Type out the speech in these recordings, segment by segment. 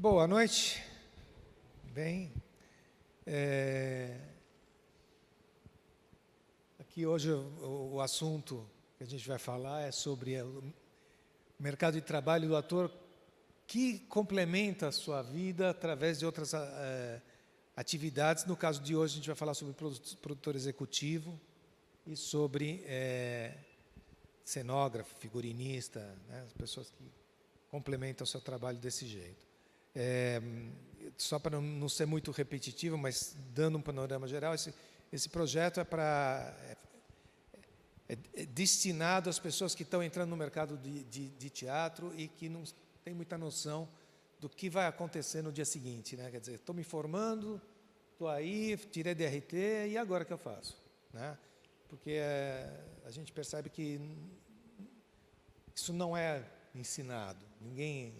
Boa noite. Bem, aqui hoje o assunto que a gente vai falar é sobre o mercado de trabalho do ator que complementa a sua vida através de outras atividades. No caso de hoje, a gente vai falar sobre produtor executivo e sobre cenógrafo, figurinista, né, as pessoas que complementam o seu trabalho desse jeito. Só para não ser muito repetitivo, mas dando um panorama geral, esse projeto é destinado às pessoas que estão entrando no mercado de teatro e que não têm muita noção do que vai acontecer no dia seguinte, né? Quer dizer, estou me formando, estou aí, tirei DRT, e agora o que eu faço? Né? Porque a gente percebe que isso não é ensinado, ninguém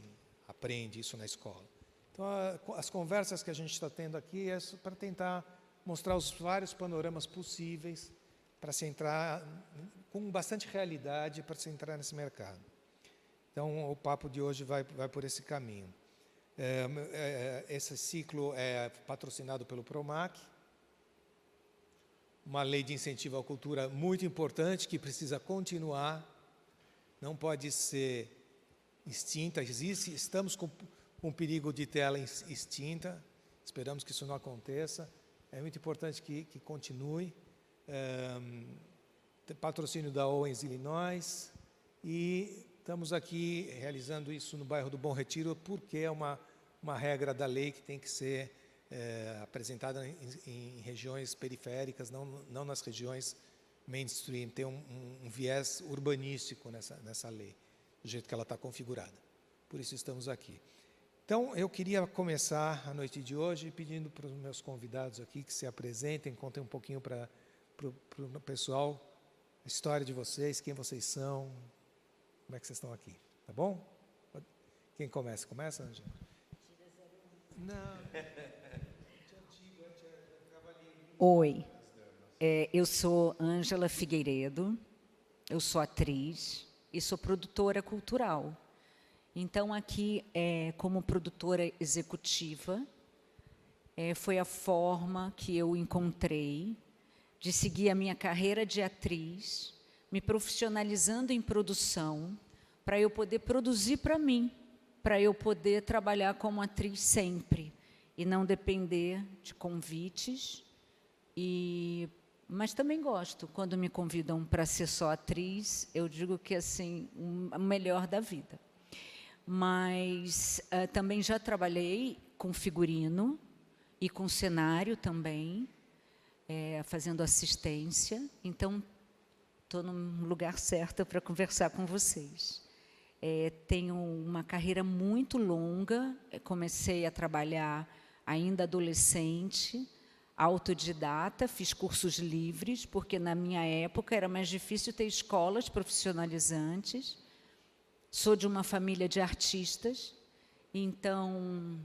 aprende isso na escola. Então, as conversas que a gente está tendo aqui é para tentar mostrar os vários panoramas possíveis para se entrar, com bastante realidade, para se entrar nesse mercado. Então, o papo de hoje vai por esse caminho. Esse ciclo é patrocinado pelo PROMAC, uma lei de incentivo à cultura muito importante, que precisa continuar, não pode ser extinta, estamos com um perigo de ter ela extinta, esperamos que isso não aconteça, é muito importante que continue. Patrocínio da Owens, Illinois, e estamos aqui realizando isso no bairro do Bom Retiro, porque é uma regra da lei que tem que ser apresentada em regiões periféricas, não nas regiões mainstream, tem um viés urbanístico nessa lei, do jeito que ela está configurada. Por isso estamos aqui. Então, eu queria começar a noite de hoje pedindo para os meus convidados aqui que se apresentem, contem um pouquinho para o pessoal a história de vocês, quem vocês são, como é que vocês estão aqui, tá bom? Quem começa? Começa, Ângela? Não. Oi, eu sou Ângela Figueiredo, eu sou atriz e sou produtora cultural. Então, aqui, como produtora executiva, foi a forma que eu encontrei de seguir a minha carreira de atriz, me profissionalizando em produção, para eu poder produzir para mim, para eu poder trabalhar como atriz sempre, e não depender de convites. Mas também gosto, quando me convidam para ser só atriz, eu digo que assim, o melhor da vida. Mas também já trabalhei com figurino e com cenário também, fazendo assistência. Então, estou no lugar certo para conversar com vocês. Tenho uma carreira muito longa, comecei a trabalhar ainda adolescente, autodidata, fiz cursos livres, porque na minha época era mais difícil ter escolas profissionalizantes. Sou de uma família de artistas, então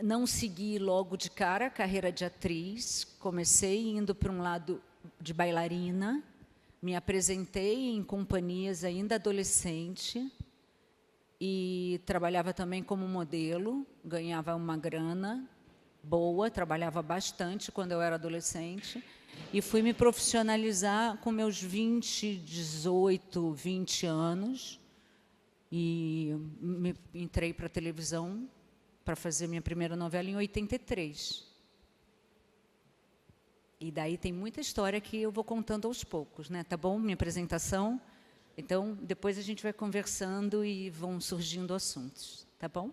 não segui logo de cara a carreira de atriz, comecei indo para um lado de bailarina, me apresentei em companhias ainda adolescente e trabalhava também como modelo, ganhava uma grana boa, trabalhava bastante quando eu era adolescente, e fui me profissionalizar com meus 18, 20 anos, e entrei para a televisão para fazer minha primeira novela em 83. E daí tem muita história que eu vou contando aos poucos, né? Tá bom? Minha apresentação. Então, depois a gente vai conversando e vão surgindo assuntos, tá bom?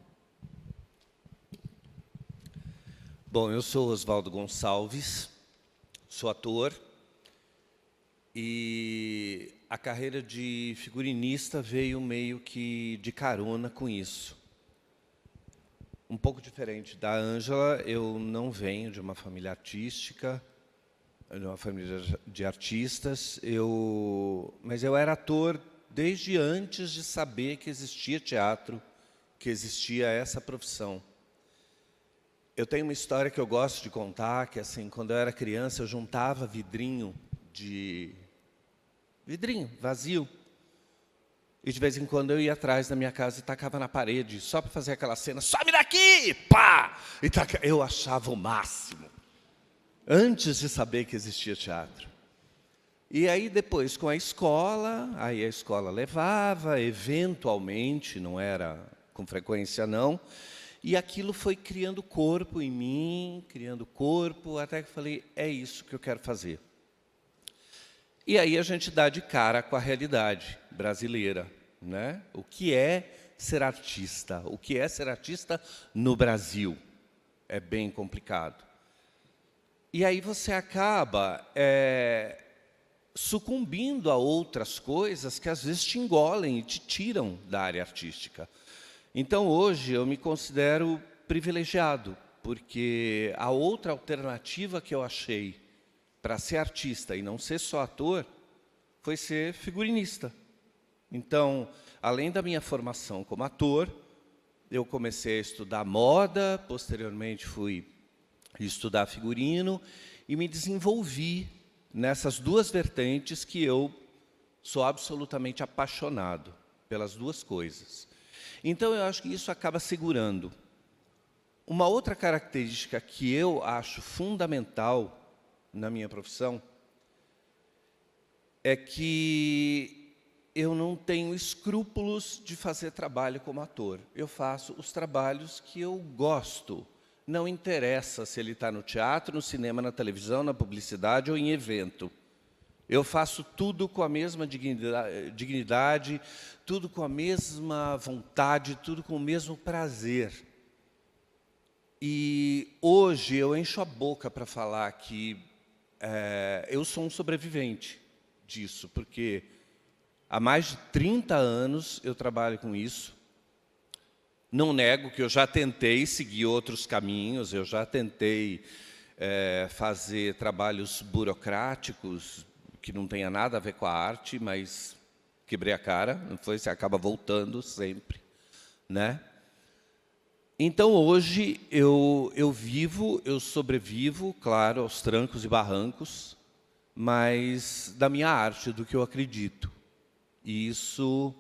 Bom, eu sou Oswaldo Gonçalves, sou ator, e a carreira de figurinista veio meio que de carona com isso. Um pouco diferente da Ângela, eu não venho de uma família artística, de uma família de artistas, mas eu era ator desde antes de saber que existia teatro, que existia essa profissão. Eu tenho uma história que eu gosto de contar, que assim, quando eu era criança, eu juntava vidrinho vazio, E de vez em quando eu ia atrás da minha casa e tacava na parede, só para fazer aquela cena, some daqui! Pá! Eu achava o máximo, antes de saber que existia teatro. E aí depois, com a escola, aí a escola levava, eventualmente, não era com frequência não, e aquilo foi criando corpo em mim, criando corpo, até que eu falei, é isso que eu quero fazer. E aí a gente dá de cara com a realidade brasileira, né? O que é ser artista? O que é ser artista no Brasil? É bem complicado. E aí você acaba sucumbindo a outras coisas que às vezes te engolem e te tiram da área artística. Então hoje eu me considero privilegiado, porque a outra alternativa que eu achei para ser artista e não ser só ator, foi ser figurinista. Então, além da minha formação como ator, eu comecei a estudar moda, posteriormente fui estudar figurino e me desenvolvi nessas duas vertentes que eu sou absolutamente apaixonado pelas duas coisas. Então, eu acho que isso acaba segurando. Uma outra característica que eu acho fundamental na minha profissão, é que eu não tenho escrúpulos de fazer trabalho como ator. Eu faço os trabalhos que eu gosto. Não interessa se ele está no teatro, no cinema, na televisão, na publicidade ou em evento. Eu faço tudo com a mesma dignidade, tudo com a mesma vontade, tudo com o mesmo prazer. E hoje eu encho a boca para falar que eu sou um sobrevivente disso, porque há mais de 30 anos eu trabalho com isso. Não nego que eu já tentei seguir outros caminhos, eu já tentei fazer trabalhos burocráticos, que não tenha nada a ver com a arte, mas quebrei a cara, não foi? Você acaba voltando sempre, né? Então, hoje, eu sobrevivo, claro, aos trancos e barrancos, mas da minha arte, do que eu acredito. E isso,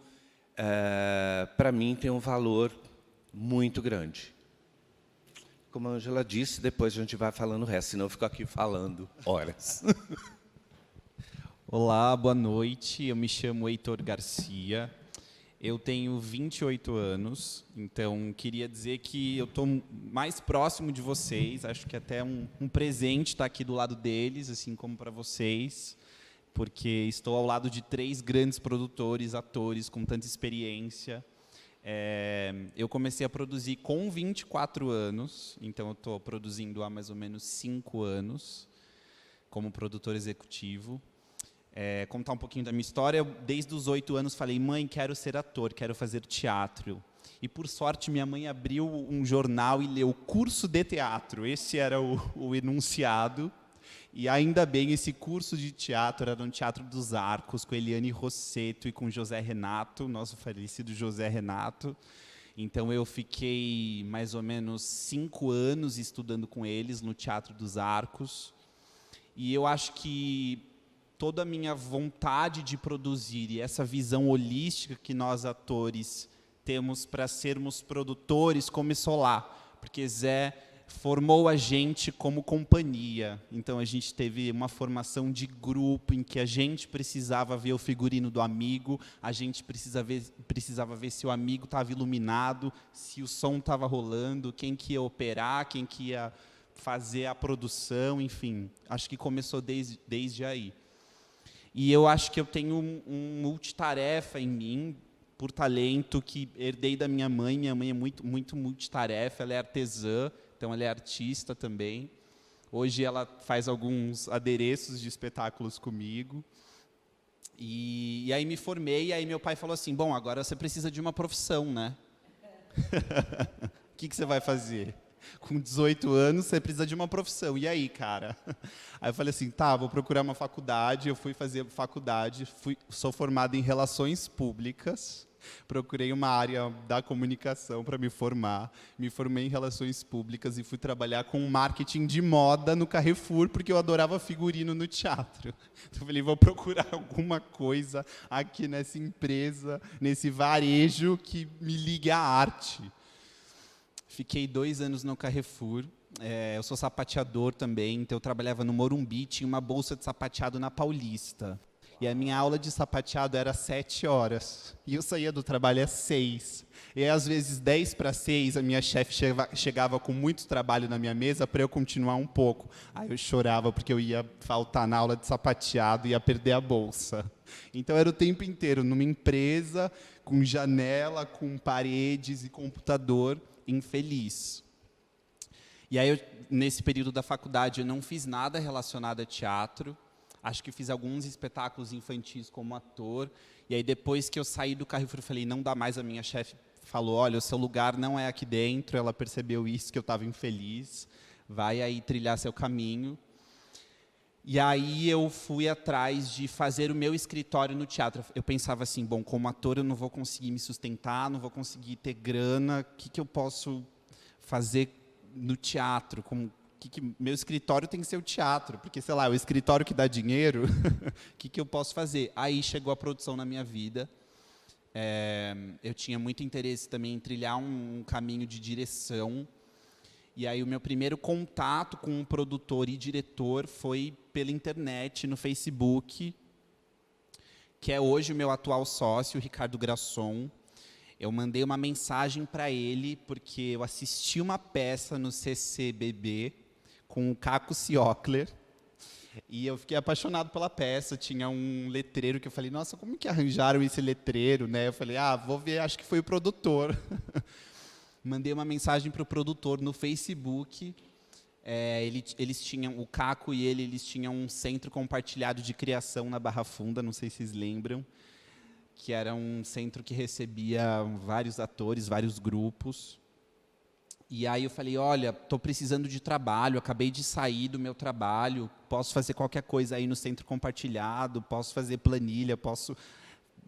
para mim, tem um valor muito grande. Como a Ângela disse, depois a gente vai falando o resto, senão eu fico aqui falando horas. Olá, boa noite. Eu me chamo Heitor Garcia. Eu tenho 28 anos, então queria dizer que eu estou mais próximo de vocês. Acho que até um presente estar aqui do lado deles, assim como para vocês, porque estou ao lado de 3 grandes produtores, atores com tanta experiência. Eu comecei a produzir com 24 anos, então eu estou produzindo há mais ou menos 5 anos como produtor executivo. Contar um pouquinho da minha história. Desde os 8 anos falei, mãe, quero ser ator, quero fazer teatro. E por sorte minha mãe abriu um jornal e leu curso de teatro. Esse era o enunciado. E ainda bem, esse curso de teatro era no Teatro dos Arcos, com Eliane Rosseto e com José Renato, nosso falecido José Renato. Então eu fiquei mais ou menos 5 anos estudando com eles no Teatro dos Arcos. E eu acho que toda a minha vontade de produzir e essa visão holística que nós, atores, temos para sermos produtores, começou lá. Porque Zé formou a gente como companhia. Então, a gente teve uma formação de grupo em que a gente precisava ver o figurino do amigo, a gente precisava ver se o amigo estava iluminado, se o som estava rolando, quem que ia operar, quem que ia fazer a produção, enfim. Acho que começou desde aí. E eu acho que eu tenho um multitarefa em mim, por talento, que herdei da minha mãe. Minha mãe é muito multitarefa, ela é artesã, então ela é artista também. Hoje ela faz alguns adereços de espetáculos comigo. E aí me formei, e aí meu pai falou assim, bom, agora você precisa de uma profissão, né? O que você vai fazer? Com 18 anos, você precisa de uma profissão. E aí, cara? Aí eu falei assim, tá, vou procurar uma faculdade. Eu fui fazer faculdade, sou formado em Relações Públicas. Procurei uma área da comunicação para me formar. Me formei em Relações Públicas e fui trabalhar com marketing de moda no Carrefour, porque eu adorava figurino no teatro. Então eu falei, vou procurar alguma coisa aqui nessa empresa, nesse varejo que me ligue à arte. Fiquei 2 anos no Carrefour. Eu sou sapateador também, então eu trabalhava no Morumbi, tinha uma bolsa de sapateado na Paulista. E a minha aula de sapateado era 7 horas. E eu saía do trabalho às 6. E aí, às vezes, 10 para 6, a minha chefe chegava com muito trabalho na minha mesa para eu continuar um pouco. Aí eu chorava porque eu ia faltar na aula de sapateado e ia perder a bolsa. Então era o tempo inteiro numa empresa, com janela, com paredes e computador, infeliz. E aí, nesse período da faculdade, eu não fiz nada relacionado a teatro. Acho que fiz alguns espetáculos infantis como ator. E aí, depois que eu saí do Carrefour, eu falei, não dá mais. A minha chefe falou, olha, o seu lugar não é aqui dentro. Ela percebeu isso, que eu estava infeliz. Vai aí trilhar seu caminho. E aí eu fui atrás de fazer o meu escritório no teatro. Eu pensava assim, bom, como ator eu não vou conseguir me sustentar, não vou conseguir ter grana. O que eu posso fazer no teatro? Meu escritório tem que ser o teatro, porque, sei lá, o escritório que dá dinheiro, o que eu posso fazer? Aí chegou a produção na minha vida. Eu tinha muito interesse também em trilhar um caminho de direção. E aí o meu primeiro contato com um produtor e diretor foi pela internet, no Facebook, que é hoje o meu atual sócio, o Ricardo Grasson. Eu mandei uma mensagem para ele, porque eu assisti uma peça no CCBB, com o Caco Ciocler, e eu fiquei apaixonado pela peça. Tinha um letreiro que eu falei, nossa, como que arranjaram esse letreiro, né? Eu falei, vou ver, acho que foi o produtor. Mandei uma mensagem para o produtor no Facebook. Eles tinham, o Caco e eles tinham um centro compartilhado de criação na Barra Funda, não sei se vocês lembram, que era um centro que recebia vários atores, vários grupos. E aí eu falei, olha, estou precisando de trabalho, acabei de sair do meu trabalho, posso fazer qualquer coisa aí no centro compartilhado, posso fazer planilha,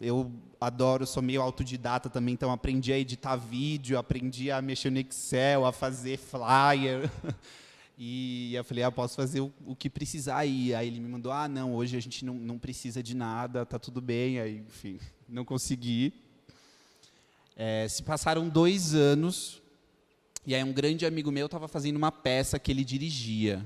eu adoro, sou meio autodidata também, então aprendi a editar vídeo, aprendi a mexer no Excel, a fazer flyer. E eu falei, posso fazer o que precisar aí. Aí ele me mandou, não, hoje a gente não precisa de nada, tá tudo bem. Aí, enfim, não consegui. Se passaram 2 anos... E aí um grande amigo meu estava fazendo uma peça que ele dirigia.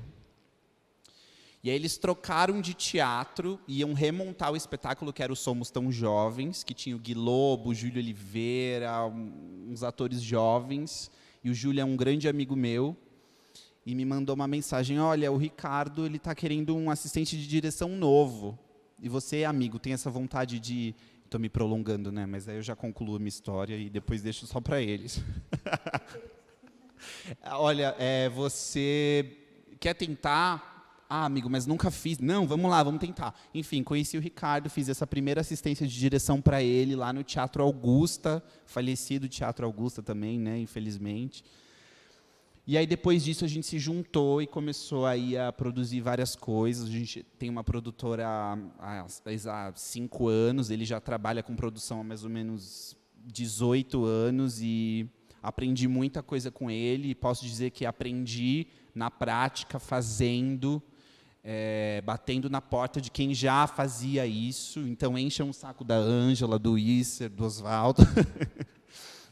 E aí eles trocaram de teatro, iam remontar o espetáculo que era o Somos Tão Jovens, que tinha o Gui Lobo, o Júlio Oliveira, uns atores jovens. E o Júlio é um grande amigo meu. E me mandou uma mensagem, olha, o Ricardo está querendo um assistente de direção novo. E você, amigo, tem essa vontade de... Estou me prolongando, né? Mas aí eu já concluo a minha história e depois deixo só para eles. Olha, você quer tentar? Amigo, mas nunca fiz. Não, vamos lá, vamos tentar. Enfim, conheci o Ricardo, fiz essa primeira assistência de direção para ele lá no Teatro Augusta, falecido Teatro Augusta também, né, infelizmente. E aí, depois disso, a gente se juntou e começou aí a produzir várias coisas. A gente tem uma produtora há 5 anos, ele já trabalha com produção há mais ou menos 18 anos e... aprendi muita coisa com ele, e posso dizer que aprendi na prática, fazendo, batendo na porta de quem já fazia isso. Então, encham o saco da Ângela, do Isser, do Oswaldo.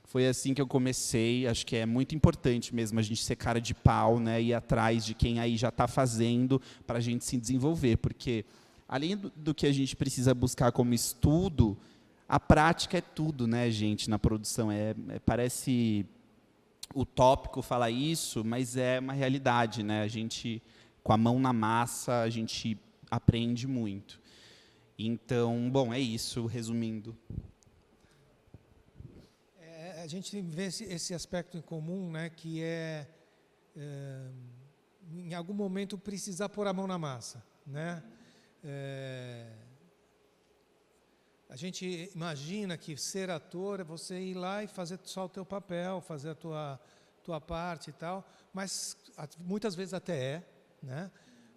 Foi assim que eu comecei. Acho que é muito importante mesmo a gente ser cara de pau, né, ir atrás de quem aí já está fazendo, para a gente se desenvolver. Porque, além do que a gente precisa buscar como estudo, a prática é tudo, né, gente, na produção. Parece utópico falar isso, mas é uma realidade, né? A gente, com a mão na massa, a gente aprende muito. Então, bom, é isso, resumindo. A gente vê esse aspecto em comum, né, que em algum momento, precisar pôr a mão na massa, né? A gente imagina que ser ator é você ir lá e fazer só o teu papel, fazer a tua tua parte e tal, mas muitas vezes até é, né?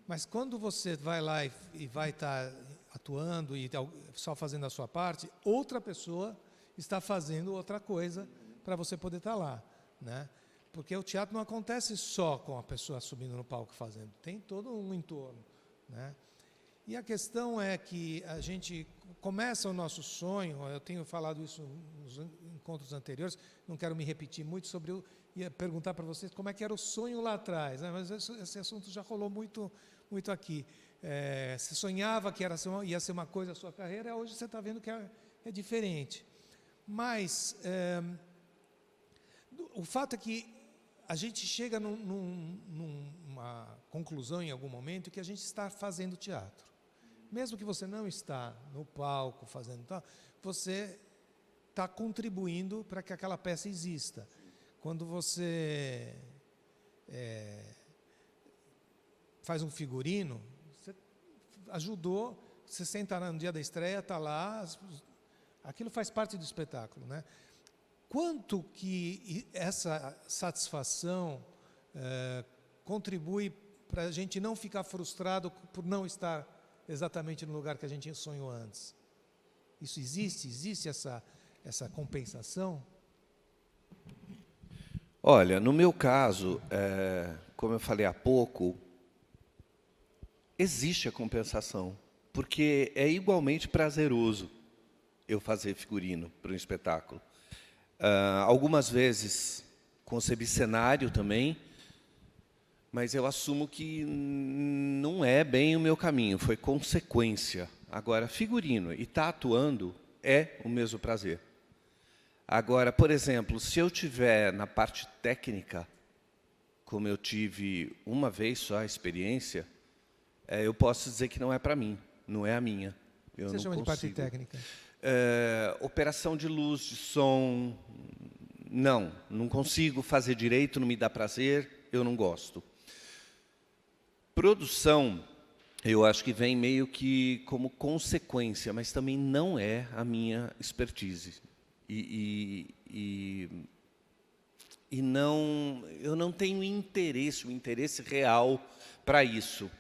Mas quando você vai lá e vai estar atuando e só fazendo a sua parte, outra pessoa está fazendo outra coisa para você poder estar lá, né? Porque o teatro não acontece só com a pessoa subindo no palco fazendo, tem todo um entorno, né? E a questão é que a gente começa o nosso sonho, eu tenho falado isso nos encontros anteriores, não quero me repetir muito sobre ia perguntar para vocês como é que era o sonho lá atrás, né? Mas esse assunto já rolou muito aqui. Você sonhava que ia ser uma coisa a sua carreira, hoje você está vendo que é diferente. Mas o fato é que a gente chega numa conclusão em algum momento que a gente está fazendo teatro. Mesmo que você não está no palco fazendo tal, você está contribuindo para que aquela peça exista. Quando você faz um figurino, você ajudou, você senta no dia da estreia, está lá, aquilo faz parte do espetáculo, né? Quanto que essa satisfação contribui para a gente não ficar frustrado por não estar exatamente no lugar que a gente sonhou antes? Isso existe? Existe essa compensação? Olha, no meu caso, como eu falei há pouco, existe a compensação, porque é igualmente prazeroso eu fazer figurino para um espetáculo. Algumas vezes concebi cenário também, mas eu assumo que não é bem o meu caminho, foi consequência. Agora, figurino e estar atuando é o mesmo prazer. Agora, por exemplo, se eu tiver na parte técnica, como eu tive uma vez só a experiência, eu posso dizer que não é para mim, não é a minha. Eu Você chama de parte técnica? Operação de luz, de som, não consigo fazer direito, não me dá prazer, eu não gosto. Produção, eu acho que vem meio que como consequência, mas também não é a minha expertise. Eu não tenho interesse, o interesse real para isso.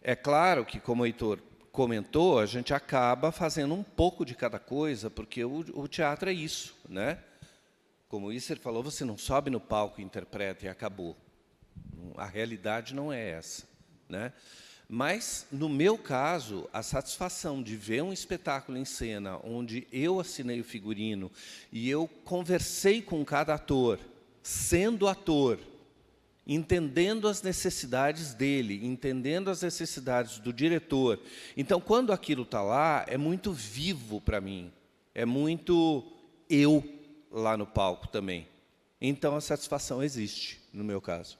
É claro que, como o Heitor comentou, a gente acaba fazendo um pouco de cada coisa, porque o teatro é isso, né? Como o Isser falou, você não sobe no palco, interpreta e acabou. A realidade não é essa, né? Mas, no meu caso, a satisfação de ver um espetáculo em cena, onde eu assinei o figurino e eu conversei com cada ator, sendo ator, entendendo as necessidades dele, entendendo as necessidades do diretor. Então, quando aquilo está lá, é muito vivo para mim, é muito eu lá no palco também. Então, a satisfação existe, no meu caso.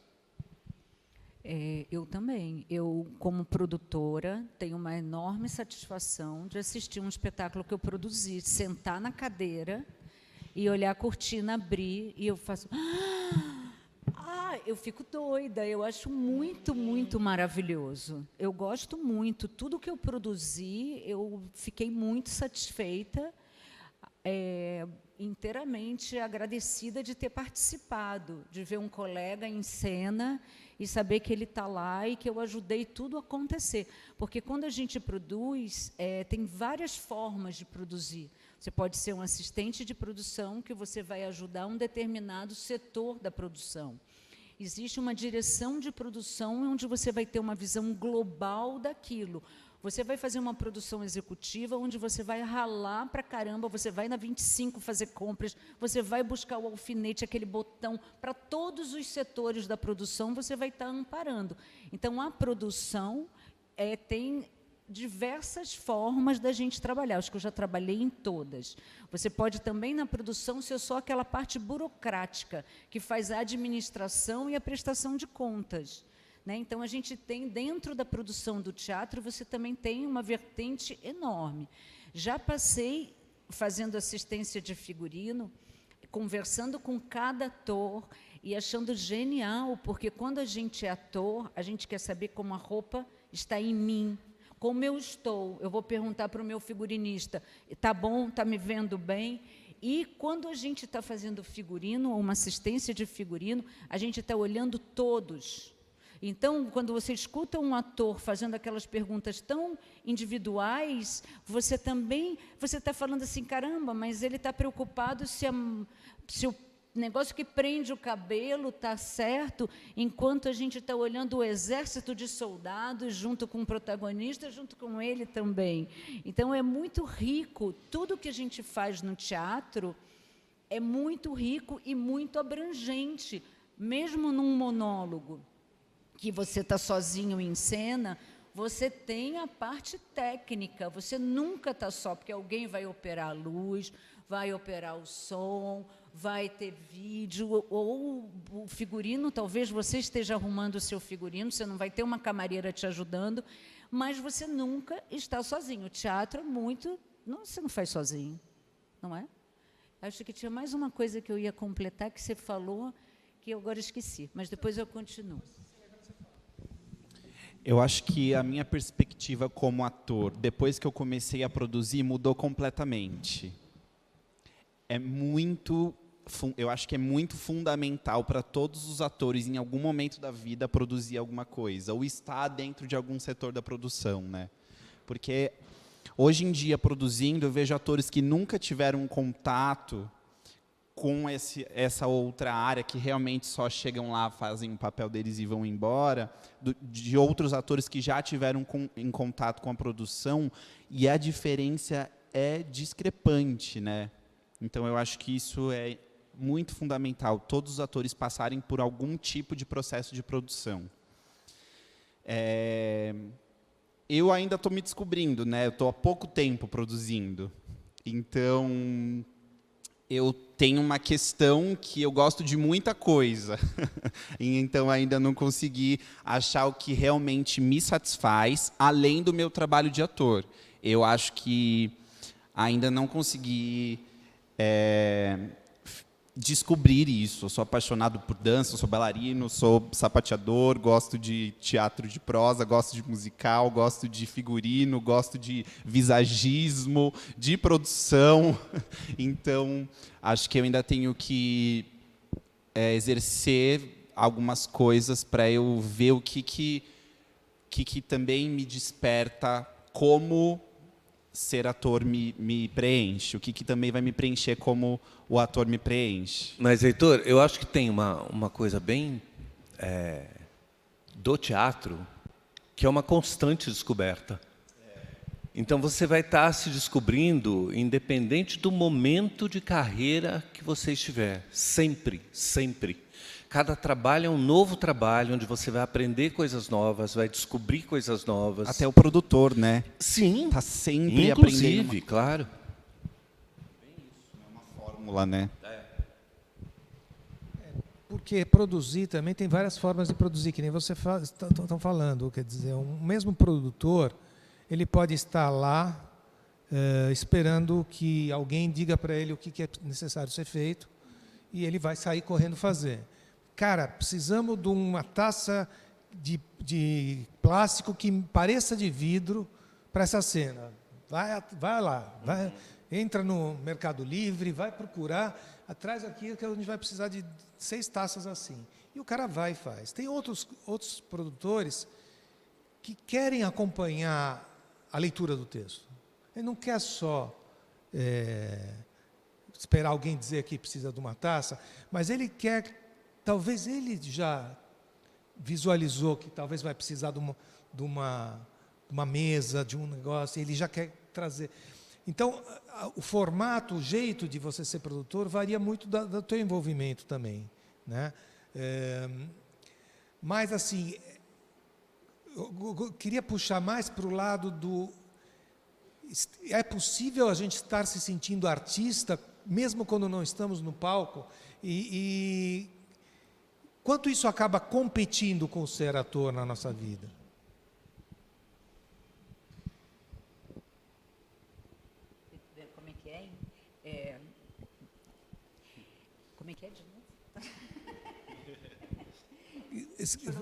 Eu também. Eu, como produtora, tenho uma enorme satisfação de assistir um espetáculo que eu produzi, sentar na cadeira e olhar a cortina abrir e eu faço... eu fico doida, eu acho muito, muito maravilhoso. Eu gosto muito. Tudo que eu produzi, eu fiquei muito satisfeita, inteiramente agradecida de ter participado, de ver um colega em cena e saber que ele está lá e que eu ajudei tudo a acontecer. Porque quando a gente produz, tem várias formas de produzir. Você pode ser um assistente de produção que você vai ajudar um determinado setor da produção. Existe uma direção de produção onde você vai ter uma visão global daquilo. Você vai fazer uma produção executiva onde você vai ralar para caramba, você vai na 25 fazer compras, você vai buscar o alfinete, aquele botão, para todos os setores da produção você vai estar amparando. Então, a produção tem diversas formas da gente trabalhar. Acho que eu já trabalhei em todas. Você pode também, na produção, ser só aquela parte burocrática, que faz a administração e a prestação de contas. Né? Então, a gente tem, dentro da produção do teatro, você também tem uma vertente enorme. Já passei fazendo assistência de figurino, conversando com cada ator e achando genial, porque quando a gente é ator, a gente quer saber como a roupa está em mim, como eu estou. Eu vou perguntar para o meu figurinista, está bom, está me vendo bem? E quando a gente está fazendo figurino, ou uma assistência de figurino, a gente está olhando todos. Então, quando você escuta um ator fazendo aquelas perguntas tão individuais, você está falando assim, caramba, mas ele está preocupado se o negócio que prende o cabelo está certo, enquanto a gente está olhando o exército de soldados junto com o protagonista, junto com ele também. Então, é muito rico. Tudo que a gente faz no teatro é muito rico e muito abrangente, mesmo num monólogo, que você está sozinho em cena, você tem a parte técnica, você nunca está só, porque alguém vai operar a luz, vai operar o som, vai ter vídeo, ou o figurino, talvez você esteja arrumando o seu figurino, você não vai ter uma camareira te ajudando, mas você nunca está sozinho. O teatro é muito... Não, você não faz sozinho, não é? Acho que tinha mais uma coisa que eu ia completar, que você falou, que eu agora esqueci, mas depois eu continuo. Eu acho que a minha perspectiva como ator, depois que eu comecei a produzir, mudou completamente. Eu acho que é muito fundamental para todos os atores, em algum momento da vida, produzir alguma coisa, ou estar dentro de algum setor da produção, né? Porque, hoje em dia, produzindo, eu vejo atores que nunca tiveram um contato com essa outra área, que realmente só chegam lá, fazem o papel deles e vão embora, de outros atores que já tiveram em contato com a produção, e a diferença é discrepante, né? Então, eu acho que isso é muito fundamental, todos os atores passarem por algum tipo de processo de produção. Eu ainda estou me descobrindo, né? Eu estou há pouco tempo produzindo. Então, eu tenho uma questão que eu gosto de muita coisa. Então, ainda não consegui achar o que realmente me satisfaz, além do meu trabalho de ator. Eu acho que ainda não consegui descobrir isso. Eu sou apaixonado por dança, sou bailarino, sou sapateador, gosto de teatro de prosa, gosto de musical, gosto de figurino, gosto de visagismo, de produção. Então, acho que eu ainda tenho que exercer algumas coisas para eu ver o que também me desperta, como ser ator me preenche, o que também vai me preencher como o ator me preenche. Mas, Heitor, eu acho que tem uma coisa bem do teatro, que é uma constante descoberta. Então, você vai estar se descobrindo, independente do momento de carreira que você estiver. Sempre, sempre. Cada trabalho é um novo trabalho, onde você vai aprender coisas novas, vai descobrir coisas novas. Até o produtor, né? Sim. Está sempre inclusive, aprendendo. Claro. É uma fórmula, né? Porque produzir também tem várias formas de produzir, que nem você estão falando. Quer dizer, um mesmo produtor, ele pode estar lá esperando que alguém diga para ele o que é necessário ser feito, e ele vai sair correndo fazer. Cara, precisamos de uma taça de plástico que pareça de vidro para essa cena. Vai lá, entra no Mercado Livre, vai procurar, atrás aqui que a gente vai precisar de 6 taças assim. E o cara vai e faz. Tem outros produtores que querem acompanhar a leitura do texto. Ele não quer só esperar alguém dizer que precisa de uma taça, mas ele quer... Talvez ele já visualizou que talvez vai precisar de uma mesa, de um negócio, ele já quer trazer. Então, o formato, o jeito de você ser produtor varia muito do teu envolvimento também, né? Mas, assim, eu queria puxar mais para o lado do... É possível a gente estar se sentindo artista, mesmo quando não estamos no palco, e quanto isso acaba competindo com o ser ator na nossa vida? Como é que é? Como é que é de novo?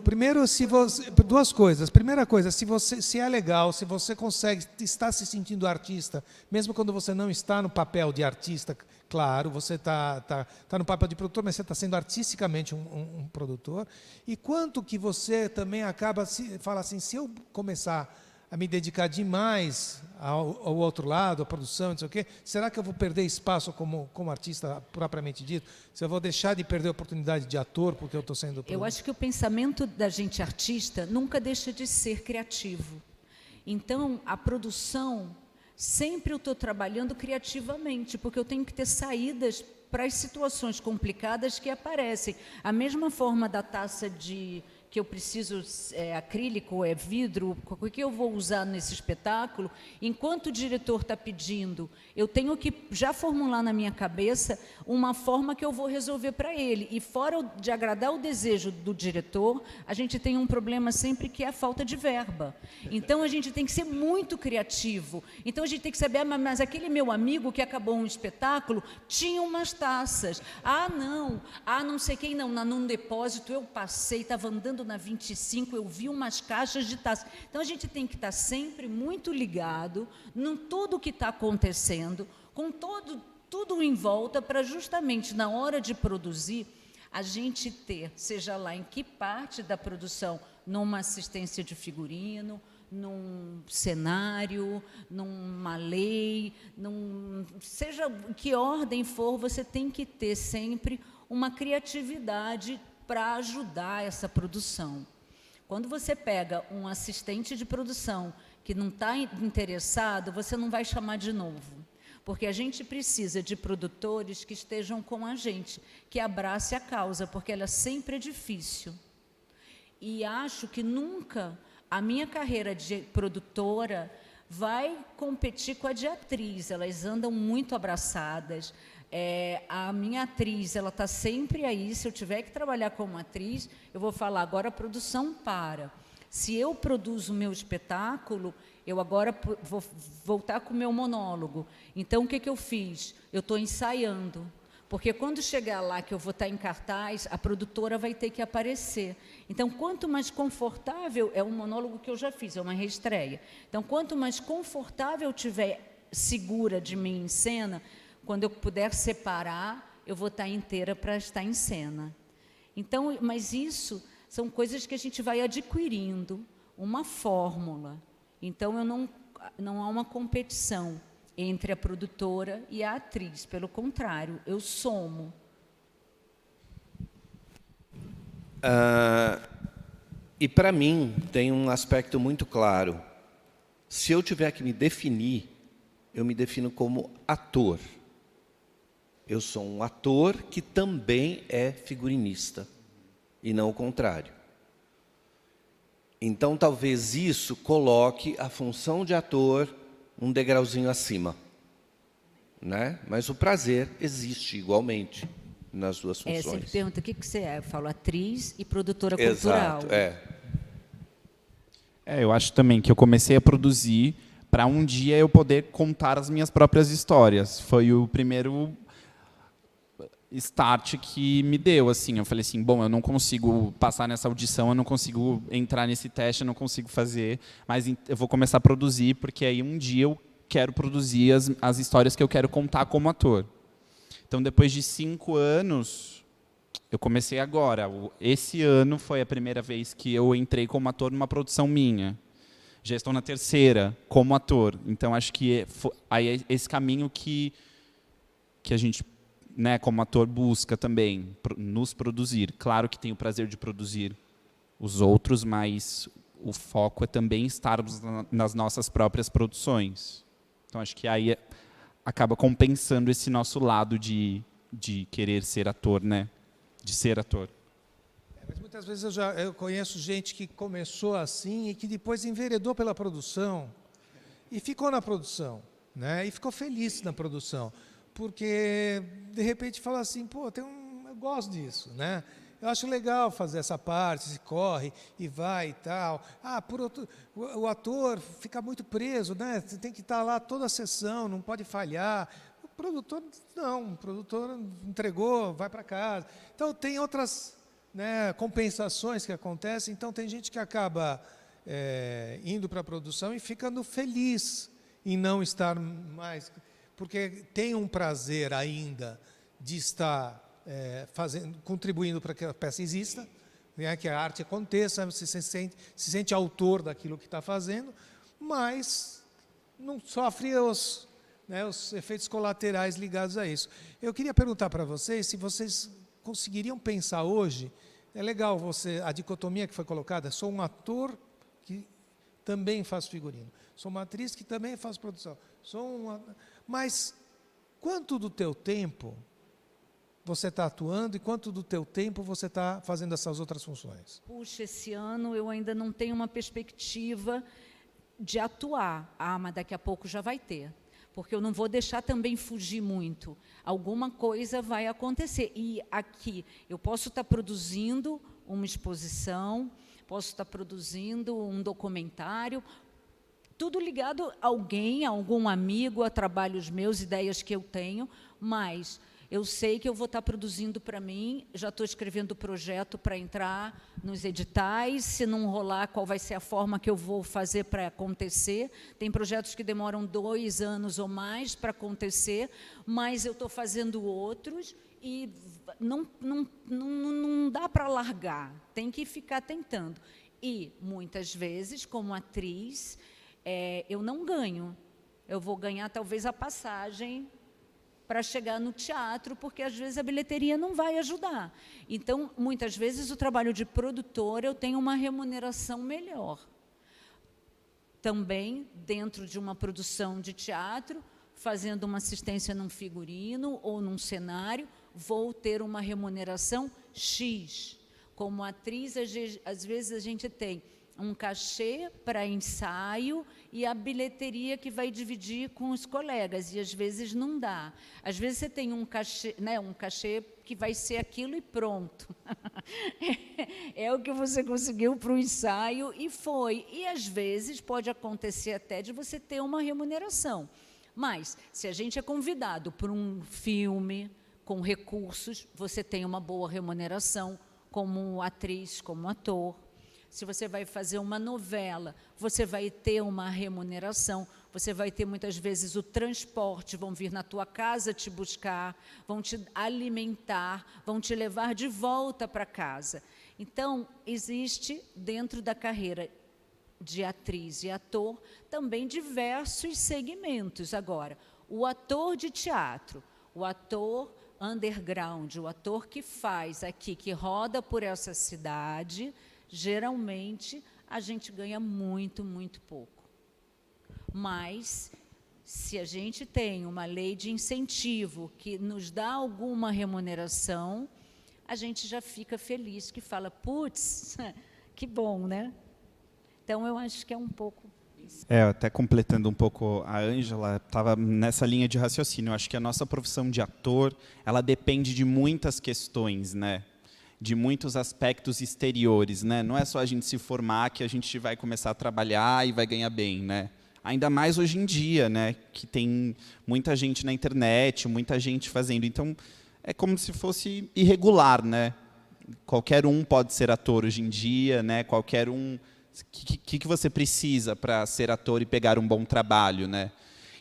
Primeiro, se você, duas coisas. Primeira coisa, se é legal, se você consegue estar se sentindo artista, mesmo quando você não está no papel de artista, claro, você está no papel de produtor, mas você está sendo artisticamente um produtor. E quanto que você também acaba, fala assim, se eu começar a me dedicar demais ao outro lado, à produção, não sei o quê, será que eu vou perder espaço como artista propriamente dito? Se eu vou deixar de perder a oportunidade de ator porque eu estou sendo produtor? Eu acho que o pensamento da gente artista nunca deixa de ser criativo. Então, a produção, sempre eu estou trabalhando criativamente, porque eu tenho que ter saídas para as situações complicadas que aparecem. A mesma forma da taça que eu preciso, acrílico, vidro, o que eu vou usar nesse espetáculo, enquanto o diretor está pedindo, eu tenho que já formular na minha cabeça uma forma que eu vou resolver para ele. E fora de agradar o desejo do diretor, a gente tem um problema sempre que é a falta de verba. Então, a gente tem que ser muito criativo. Então, a gente tem que saber, mas aquele meu amigo que acabou um espetáculo tinha umas taças. Não sei quem, não, num depósito eu passei, estava andando na 25, eu vi umas caixas de taças. Então, a gente tem que estar sempre muito ligado em tudo o que está acontecendo, com tudo em volta, para justamente, na hora de produzir, a gente ter, seja lá em que parte da produção, numa assistência de figurino, num cenário, numa lei, seja que ordem for, você tem que ter sempre uma criatividade para ajudar essa produção. Quando você pega um assistente de produção que não está interessado, você não vai chamar de novo, porque a gente precisa de produtores que estejam com a gente, que abrace a causa, porque ela sempre é difícil. E acho que nunca a minha carreira de produtora vai competir com a de atriz, elas andam muito abraçadas. A minha atriz, ela está sempre aí, se eu tiver que trabalhar como atriz, eu vou falar, agora a produção para. Se eu produzo o meu espetáculo, eu agora vou voltar com o meu monólogo. Então, o que eu fiz? Eu estou ensaiando, porque quando chegar lá que eu vou estar em cartaz, a produtora vai ter que aparecer. Então, quanto mais confortável, é um monólogo que eu já fiz, é uma reestreia. Então, quanto mais confortável eu estiver segura de mim em cena, quando eu puder separar, eu vou estar inteira para estar em cena. Então, mas isso são coisas que a gente vai adquirindo, uma fórmula. Então, não há uma competição entre a produtora e a atriz. Pelo contrário, eu somo. E, para mim, tem um aspecto muito claro. Se eu tiver que me definir, eu me defino como ator. Eu sou um ator que também é figurinista, e não o contrário. Então, talvez isso coloque a função de ator um degrauzinho acima, né? Mas o prazer existe igualmente nas duas funções. Você me pergunta o que você é. Eu falo atriz e produtora Exato, cultural. Eu acho também que eu comecei a produzir para um dia eu poder contar as minhas próprias histórias. Foi o primeiro start que me deu, assim, eu falei assim, bom, eu não consigo passar nessa audição, eu não consigo entrar nesse teste, eu não consigo fazer, mas eu vou começar a produzir, porque aí um dia eu quero produzir as histórias que eu quero contar como ator. Então, depois de 5 anos, eu comecei agora. Esse ano foi a primeira vez que eu entrei como ator numa produção minha. Já estou na 3ª como ator. Então, acho que aí é esse caminho que a gente, né, como ator, busca também nos produzir. Claro que tem o prazer de produzir os outros, mas o foco é também estarmos nas nossas próprias produções. Então, acho que aí acaba compensando esse nosso lado de querer ser ator, né? De ser ator. Mas muitas vezes eu conheço gente que começou assim e que depois enveredou pela produção e ficou na produção, né? E ficou feliz na produção. Porque, de repente, fala assim, pô, eu gosto disso, né? Eu acho legal fazer essa parte, se corre e vai e tal. O ator fica muito preso, né? Você tem que estar lá toda a sessão, não pode falhar. O produtor entregou, vai para casa. Então, tem outras né, compensações que acontecem. Então, tem gente que acaba indo para a produção e ficando feliz em não estar mais, porque tem um prazer ainda de estar contribuindo para que a peça exista, né, que a arte aconteça, você se sente autor daquilo que está fazendo, mas não sofre os efeitos colaterais ligados a isso. Eu queria perguntar para vocês se vocês conseguiriam pensar hoje, é legal a dicotomia que foi colocada, sou um ator que também faz figurino, sou uma atriz que também faz produção, mas quanto do teu tempo você está atuando e quanto do teu tempo você está fazendo essas outras funções? Puxa, esse ano eu ainda não tenho uma perspectiva de atuar. Mas daqui a pouco já vai ter. Porque eu não vou deixar também fugir muito. Alguma coisa vai acontecer. E aqui, eu posso estar produzindo uma exposição, posso estar produzindo um documentário, tudo ligado a alguém, a algum amigo, a trabalhos meus, ideias que eu tenho, mas eu sei que eu vou estar produzindo para mim, já estou escrevendo o projeto para entrar nos editais, se não rolar, qual vai ser a forma que eu vou fazer para acontecer. Tem projetos que demoram 2 anos ou mais para acontecer, mas eu estou fazendo outros e não dá para largar, tem que ficar tentando. E, muitas vezes, como atriz, eu não ganho. Eu vou ganhar, talvez, a passagem para chegar no teatro, porque às vezes a bilheteria não vai ajudar. Então, muitas vezes, o trabalho de produtora, eu tenho uma remuneração melhor. Também, dentro de uma produção de teatro, fazendo uma assistência num figurino ou num cenário, vou ter uma remuneração X. Como atriz, às vezes a gente tem um cachê para ensaio e a bilheteria que vai dividir com os colegas, e às vezes não dá. Às vezes você tem um cachê que vai ser aquilo e pronto. É o que você conseguiu para o ensaio e foi. E às vezes pode acontecer até de você ter uma remuneração. Mas, se a gente é convidado por um filme com recursos, você tem uma boa remuneração como atriz, como ator. Se você vai fazer uma novela, você vai ter uma remuneração, você vai ter muitas vezes o transporte, vão vir na tua casa te buscar, vão te alimentar, vão te levar de volta para casa. Então, existe dentro da carreira de atriz e ator também diversos segmentos. Agora, o ator de teatro, o ator underground, o ator que faz aqui, que roda por essa cidade, geralmente, a gente ganha muito, muito pouco. Mas, se a gente tem uma lei de incentivo que nos dá alguma remuneração, a gente já fica feliz, que fala, putz, que bom, né? Então, eu acho que é um pouco isso. Até completando um pouco a Ângela, estava nessa linha de raciocínio. Eu acho que a nossa profissão de ator, ela depende de muitas questões, né? De muitos aspectos exteriores, né? Não é só a gente se formar que a gente vai começar a trabalhar e vai ganhar bem, né? Ainda mais hoje em dia, né? Que tem muita gente na internet, muita gente fazendo. Então, é como se fosse irregular, né? Qualquer um pode ser ator hoje em dia, né? Qualquer um... O que você precisa para ser ator e pegar um bom trabalho, né?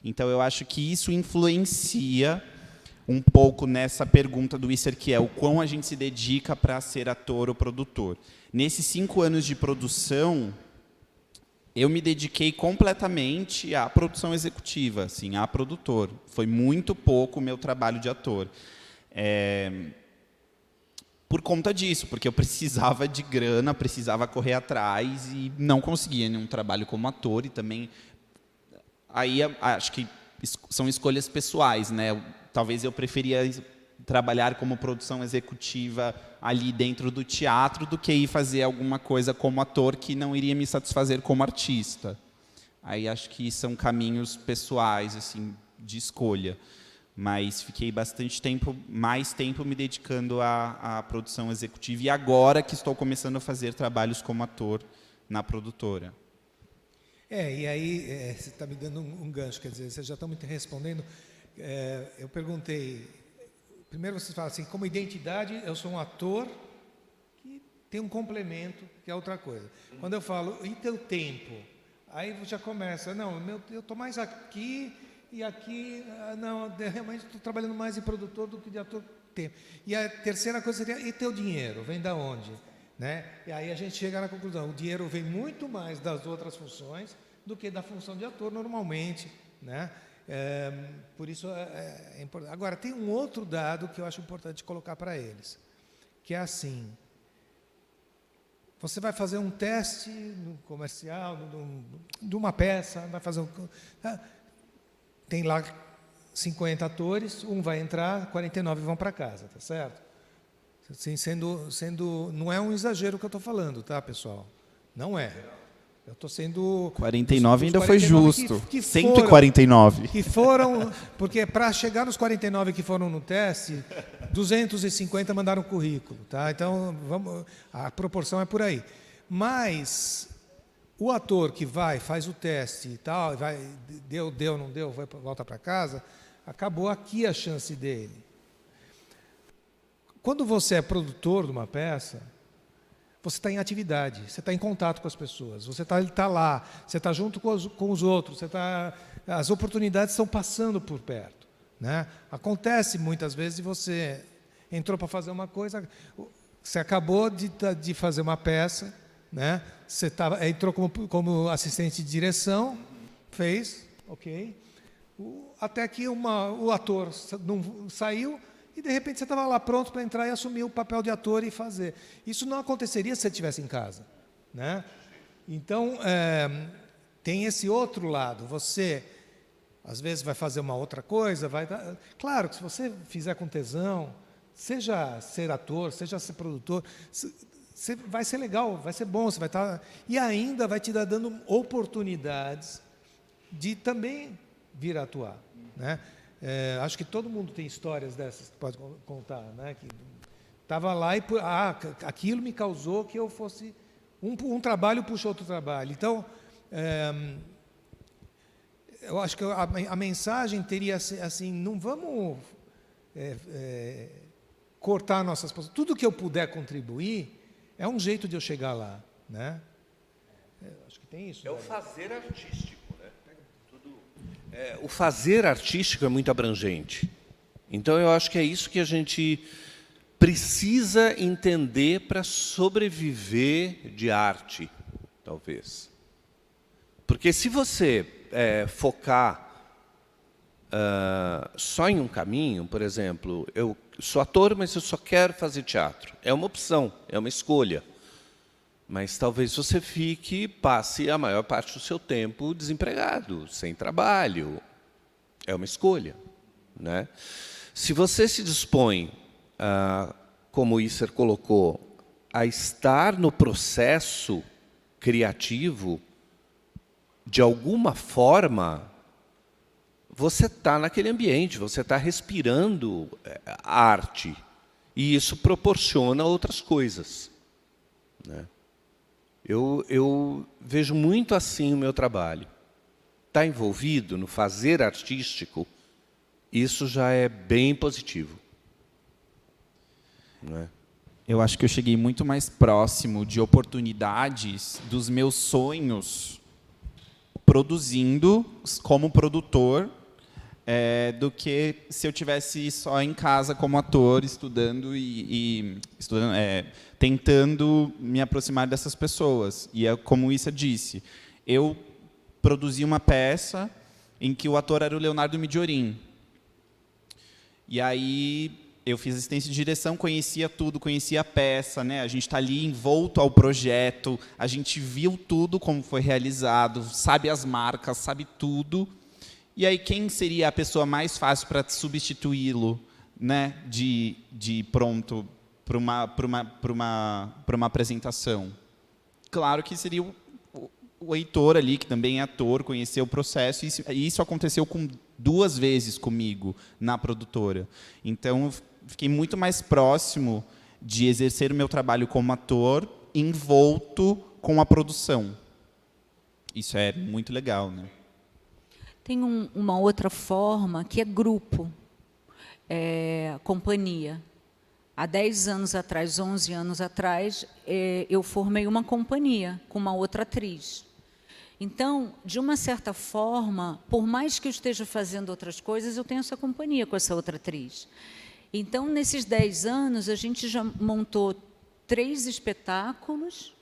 Então, eu acho que isso influencia um pouco nessa pergunta do Isser, que é o quão a gente se dedica para ser ator ou produtor. Nesses 5 anos de produção, eu me dediquei completamente à produção executiva, assim, a produtor. Foi muito pouco o meu trabalho de ator. Por conta disso, porque eu precisava de grana, precisava correr atrás e não conseguia nenhum trabalho como ator. E também, aí acho que são escolhas pessoais, né? Talvez eu preferia trabalhar como produção executiva ali dentro do teatro do que ir fazer alguma coisa como ator que não iria me satisfazer como artista. Aí acho que são caminhos pessoais, assim, de escolha. Mas fiquei mais tempo me dedicando à produção executiva e agora que estou começando a fazer trabalhos como ator na produtora. E aí você está me dando um gancho, quer dizer, vocês já estão me respondendo. Eu perguntei, primeiro vocês falam assim, como identidade, eu sou um ator tem um complemento, que é outra coisa. Quando eu falo, e teu tempo? Aí já começa, não, eu estou mais aqui e aqui, não, realmente estou trabalhando mais em produtor do que de ator. Tempo. E a terceira coisa seria, e teu dinheiro? Vem da onde? Né? E aí a gente chega na conclusão, o dinheiro vem muito mais das outras funções do que da função de ator normalmente, né? Por isso é importante. Agora, tem um outro dado que eu acho importante colocar para eles, que é assim, você vai fazer um teste no comercial, de uma peça, vai fazer tem lá 50 atores, um vai entrar, 49 vão para casa, tá certo? Assim, não é um exagero que eu estou falando, tá, pessoal? Não é. Eu estou sendo... 49 ainda 49 foi justo. Que 149. Que foram... Porque para chegar nos 49 que foram no teste, 250 mandaram currículo, tá? Então, a proporção é por aí. Mas o ator que faz o teste e tal, deu, não deu, volta para casa, acabou aqui a chance dele. Quando você é produtor de uma peça, você está em atividade, você está em contato com as pessoas, você está lá, você está junto com os outros, as oportunidades estão passando por perto, né? Acontece muitas vezes você entrou para fazer uma coisa, você acabou de fazer uma peça, né? Você entrou como assistente de direção, fez, ok, até que o ator não saiu, e, de repente, você estava lá pronto para entrar e assumir o papel de ator e fazer. Isso não aconteceria se você estivesse em casa, né? Então, tem esse outro lado. Você, às vezes, vai fazer uma outra coisa. Claro que se você fizer com tesão, seja ser ator, seja ser produtor, vai ser legal, vai ser bom. Você vai estar... E ainda vai te dando oportunidades de também vir a atuar, né? Acho que todo mundo tem histórias dessas que pode contar, né? Que estava lá e aquilo me causou que eu fosse um trabalho puxa outro trabalho. Então, eu acho que a mensagem teria assim, não vamos cortar nossas posições. Tudo que eu puder contribuir é um jeito de eu chegar lá, né? Acho que tem isso. É o fazer artístico. O fazer artístico é muito abrangente. Então, eu acho que é isso que a gente precisa entender para sobreviver de arte, talvez. Porque se você focar só em um caminho, por exemplo, eu sou ator, mas eu só quero fazer teatro. É uma opção, é uma escolha. Mas talvez você passe a maior parte do seu tempo desempregado, sem trabalho. É uma escolha, né? Se você se dispõe, como o Isser colocou, a estar no processo criativo, de alguma forma, você está naquele ambiente, você está respirando arte. E isso proporciona outras coisas, né? Eu vejo muito assim o meu trabalho. Está envolvido no fazer artístico, isso já é bem positivo, não é? Eu acho que eu cheguei muito mais próximo de oportunidades dos meus sonhos produzindo como produtor do que se eu tivesse só em casa como ator, estudando tentando me aproximar dessas pessoas. E como o Issa disse, eu produzi uma peça em que o ator era o Leonardo Midiorin. E aí eu fiz assistência de direção, conhecia tudo, conhecia a peça, né? A gente está ali envolto ao projeto, a gente viu tudo como foi realizado, sabe as marcas, sabe tudo. E aí quem seria a pessoa mais fácil para substituí-lo, né? De pronto para uma apresentação? Claro que seria o Heitor ali, que também é ator, conheceu o processo, e isso aconteceu 2 vezes comigo na produtora. Então, eu fiquei muito mais próximo de exercer o meu trabalho como ator, envolto com a produção. Isso é muito legal, né? Tem uma outra forma que é grupo, companhia. há 10 anos atrás, 11 anos atrás, eu formei uma companhia com uma outra atriz. Então, de uma certa forma, por mais que eu esteja fazendo outras coisas, eu tenho essa companhia com essa outra atriz. Então, nesses 10 anos, a gente já montou 3 espetáculos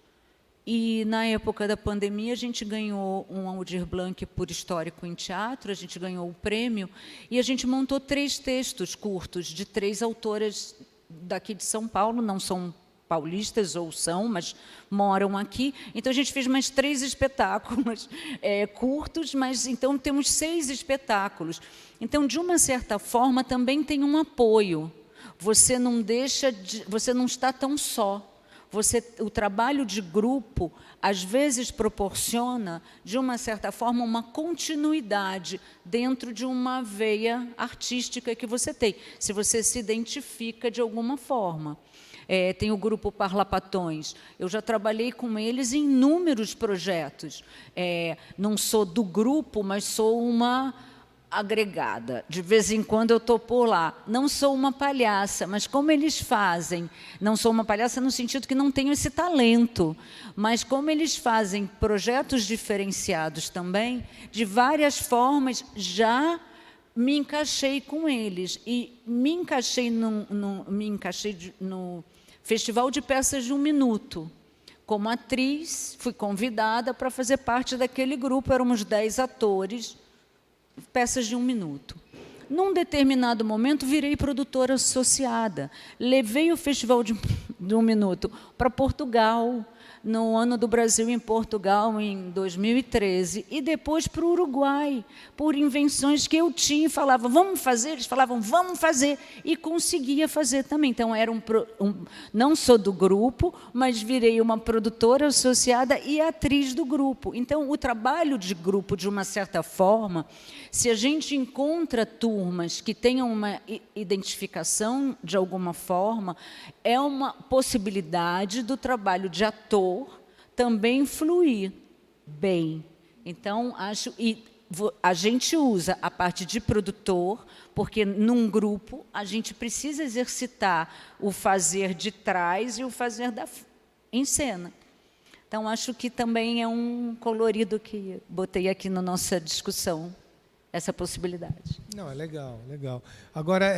e, na época da pandemia, a gente ganhou um Aldir Blanc por Histórico em Teatro, a gente ganhou o prêmio e a gente montou 3 textos curtos de 3 autoras daqui de São Paulo, não são paulistas ou são, mas moram aqui. Então, a gente fez mais 3 espetáculos curtos, mas então temos 6 espetáculos. Então, de uma certa forma, também tem um apoio. Você não está tão só. O trabalho de grupo, às vezes, proporciona, de uma certa forma, uma continuidade dentro de uma veia artística que você tem, se você se identifica de alguma forma. Tem o grupo Parlapatões, eu já trabalhei com eles em inúmeros projetos. Não sou do grupo, mas sou uma agregada. De vez em quando eu estou por lá. Não sou uma palhaça, mas como eles fazem, não sou uma palhaça no sentido que não tenho esse talento, mas como eles fazem projetos diferenciados também, de várias formas, já me encaixei com eles. E me encaixei no Festival de Peças de 1 Minuto. Como atriz, fui convidada para fazer parte daquele grupo, éramos 10 atores, peças de 1 minuto. Num determinado momento, virei produtora associada. Levei o Festival de 1 Minuto para Portugal, no Ano do Brasil em Portugal, em 2013, e depois para o Uruguai, por invenções que eu tinha, e falava, vamos fazer? Eles falavam, vamos fazer, e conseguia fazer também. Então, era não sou do grupo, mas virei uma produtora associada e atriz do grupo. Então, o trabalho de grupo, de uma certa forma, se a gente encontra turmas que tenham uma identificação, de alguma forma, é uma possibilidade do trabalho de ator também fluir bem. Então, a gente usa a parte de produtor, porque, num grupo, a gente precisa exercitar o fazer de trás e o fazer em cena. Então, acho que também é um colorido que botei aqui na nossa discussão, essa possibilidade. Não, é legal, legal. Agora,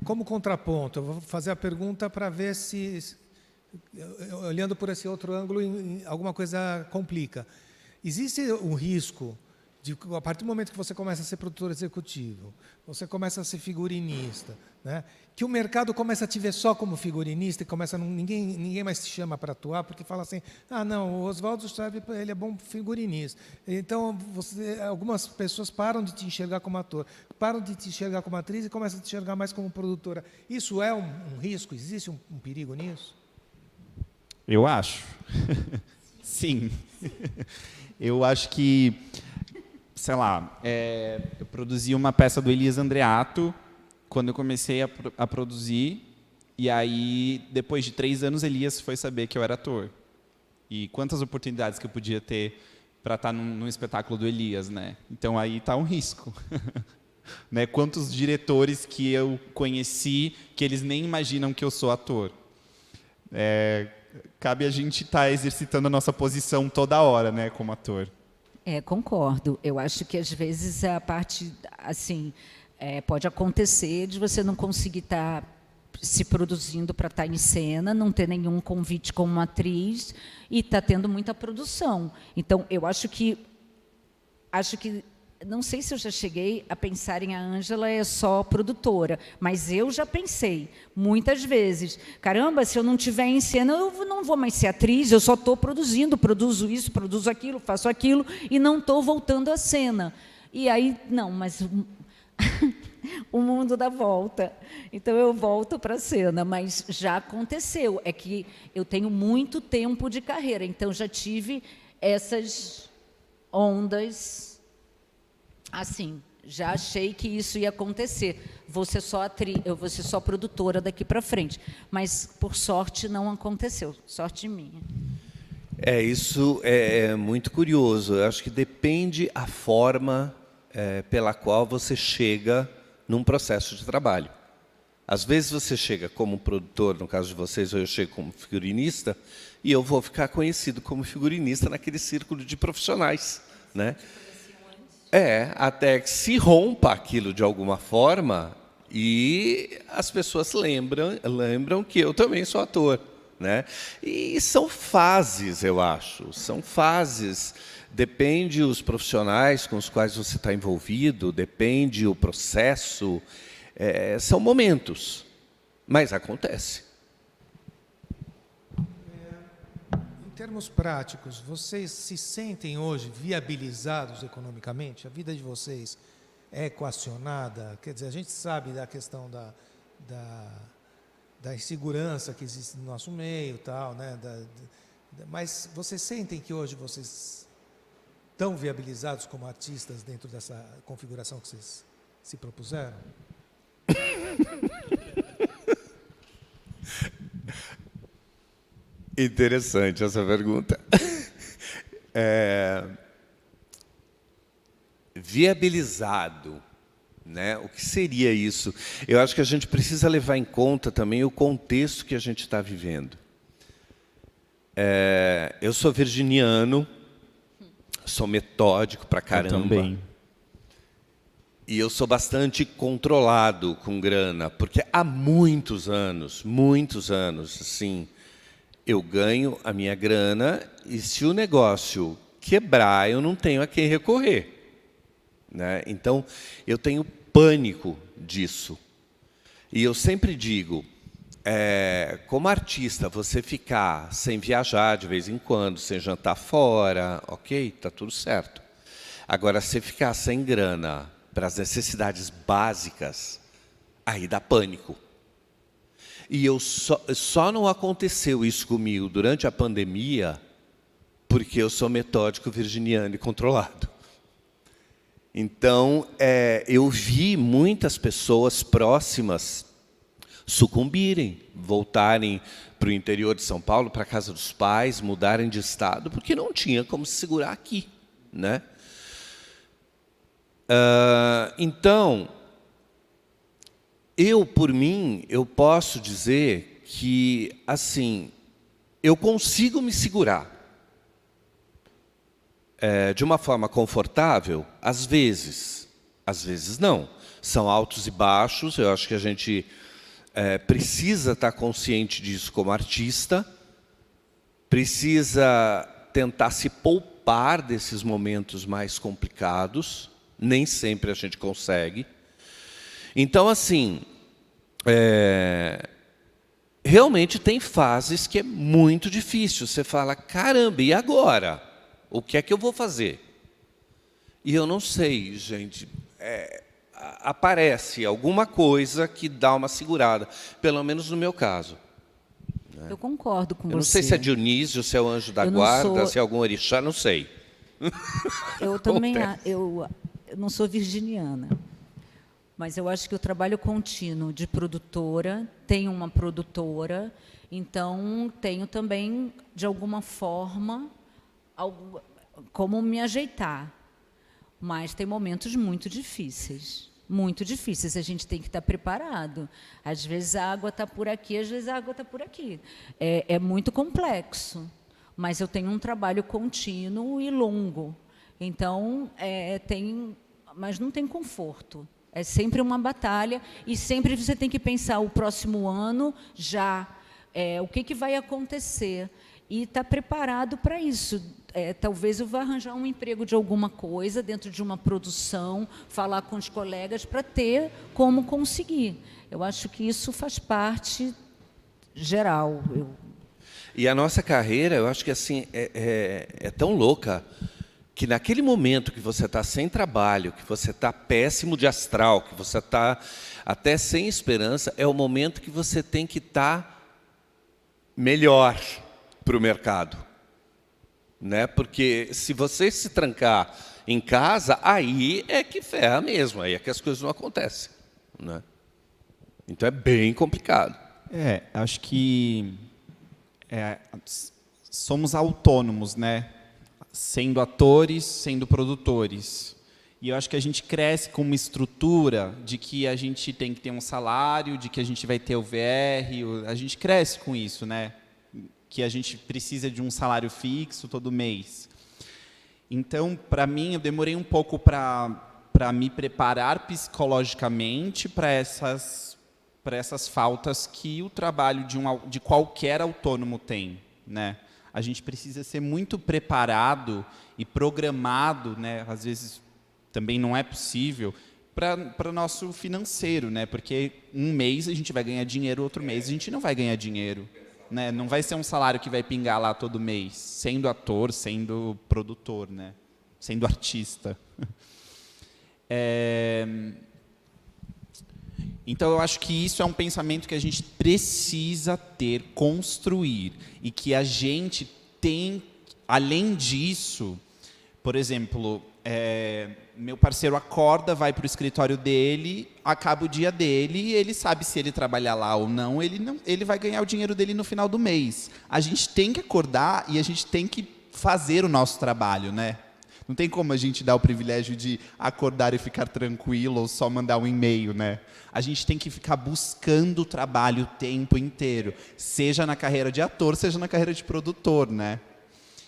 como contraponto, eu vou fazer a pergunta para ver se, olhando por esse outro ângulo, alguma coisa complica. Existe um risco de, a partir do momento que você começa a ser produtor executivo, você começa a ser figurinista, né, que o mercado começa a te ver só como figurinista e ninguém mais te chama para atuar, porque fala assim, não, o Oswaldo Chave, ele é bom figurinista. Então, algumas pessoas param de te enxergar como ator, param de te enxergar como atriz e começam a te enxergar mais como produtora. Isso é um risco? Existe um perigo nisso? Eu acho. Sim. Eu acho que, sei lá, eu produzi uma peça do Elias Andreato quando eu comecei a produzir, e aí, depois de 3 anos, Elias foi saber que eu era ator. E quantas oportunidades que eu podia ter para estar num espetáculo do Elias, né? Então, aí está um risco. Né? Quantos diretores que eu conheci que eles nem imaginam que eu sou ator. Cabe a gente estar exercitando a nossa posição toda hora, né, como ator. Concordo. Eu acho que, às vezes, a parte, assim, pode acontecer de você não conseguir estar se produzindo para estar em cena, não ter nenhum convite como atriz e estar tendo muita produção. Então, eu acho que não sei se eu já cheguei a pensar em a Ângela é só produtora, mas eu já pensei, muitas vezes, caramba, se eu não estiver em cena, eu não vou mais ser atriz, eu só estou produzo isso, produzo aquilo, faço aquilo, e não estou voltando à cena. E aí, não, mas o mundo dá volta. Então, eu volto para a cena, mas já aconteceu. É que eu tenho muito tempo de carreira, então já tive essas ondas. Assim, já achei que isso ia acontecer. Vou ser só atriz, eu vou ser só produtora daqui para frente. Mas, por sorte, não aconteceu. Sorte minha. Isso é muito curioso. Eu acho que depende a forma pela qual você chega num processo de trabalho. Às vezes você chega como produtor, no caso de vocês, ou eu chego como figurinista, e eu vou ficar conhecido como figurinista naquele círculo de profissionais, né? Até que se rompa aquilo de alguma forma e as pessoas lembram que eu também sou ator, né? E são fases, eu acho, são fases. Depende os profissionais com os quais você está envolvido, depende o processo, são momentos, mas acontece. Em termos práticos, vocês se sentem hoje viabilizados economicamente? A vida de vocês é equacionada? Quer dizer, a gente sabe da questão da insegurança que existe no nosso meio, tal, né? Mas vocês sentem que hoje vocês estão viabilizados como artistas dentro dessa configuração que vocês se propuseram? Interessante essa pergunta. Viabilizado, né? O que seria isso? Eu acho que a gente precisa levar em conta também o contexto que a gente está vivendo. Eu sou virginiano, sou metódico pra caramba. Eu também. E eu sou bastante controlado com grana, porque há muitos anos, assim, eu ganho a minha grana e se o negócio quebrar, eu não tenho a quem recorrer, né? Então, eu tenho pânico disso. E eu sempre digo, como artista, você ficar sem viajar de vez em quando, sem jantar fora, ok, tá tudo certo. Agora, se ficar sem grana para as necessidades básicas, aí dá pânico. E só não aconteceu isso comigo durante a pandemia porque eu sou metódico, virginiano e controlado. Então, eu vi muitas pessoas próximas sucumbirem, voltarem para o interior de São Paulo, para a casa dos pais, mudarem de estado, porque não tinha como se segurar aqui, né? Então, por mim, eu posso dizer que, assim, eu consigo me segurar de uma forma confortável, às vezes não. São altos e baixos, eu acho que a gente precisa estar consciente disso como artista, precisa tentar se poupar desses momentos mais complicados, nem sempre a gente consegue. Então, assim, realmente tem fases que é muito difícil. Você fala, caramba, e agora? O que é que eu vou fazer? E eu não sei, gente. Aparece alguma coisa que dá uma segurada, pelo menos no meu caso. Eu concordo com você. Eu não sei se é Dionísio, se é o anjo da guarda, se é algum orixá, não sei. Eu também eu não sou virginiana, mas eu acho que o trabalho contínuo de produtora, tenho uma produtora, então tenho também, de alguma forma, como me ajeitar. Mas tem momentos muito difíceis, a gente tem que estar preparado. Às vezes a água está por aqui, às vezes a água está por aqui. É muito complexo, mas eu tenho um trabalho contínuo e longo. Então, mas não tem conforto. É sempre uma batalha e sempre você tem que pensar o próximo ano já, o que vai acontecer e estar preparado para isso. Talvez eu vá arranjar um emprego de alguma coisa dentro de uma produção, falar com os colegas para ter como conseguir. Eu acho que isso faz parte geral. E a nossa carreira, eu acho que assim é tão louca que naquele momento que você está sem trabalho, que você está péssimo de astral, que você está até sem esperança, é o momento que você tem que estar melhor para o mercado, né? Porque se você se trancar em casa, aí é que ferra mesmo, aí é que as coisas não acontecem, né? Então é bem complicado. Acho que somos autônomos, né? Sendo atores, sendo produtores. E eu acho que a gente cresce com uma estrutura de que a gente tem que ter um salário, de que a gente vai ter o VR, a gente cresce com isso, né? Que a gente precisa de um salário fixo todo mês. Então, para mim, eu demorei um pouco para me preparar psicologicamente para essas faltas que o trabalho de qualquer autônomo tem, né? A gente precisa ser muito preparado e programado, né? Às vezes também não é possível para o nosso financeiro, né? Porque um mês a gente vai ganhar dinheiro, outro mês a gente não vai ganhar dinheiro, né? Não vai ser um salário que vai pingar lá todo mês, sendo ator, sendo produtor, né? Sendo artista. Então, eu acho que isso é um pensamento que a gente precisa ter, construir, e que a gente tem, além disso, por exemplo, meu parceiro acorda, vai para o escritório dele, acaba o dia dele, e ele sabe se ele trabalhar lá ou não, ele vai ganhar o dinheiro dele no final do mês. A gente tem que acordar e a gente tem que fazer o nosso trabalho, né? Não tem como a gente dar o privilégio de acordar e ficar tranquilo ou só mandar um e-mail, né? A gente tem que ficar buscando o trabalho o tempo inteiro, seja na carreira de ator, seja na carreira de produtor, né?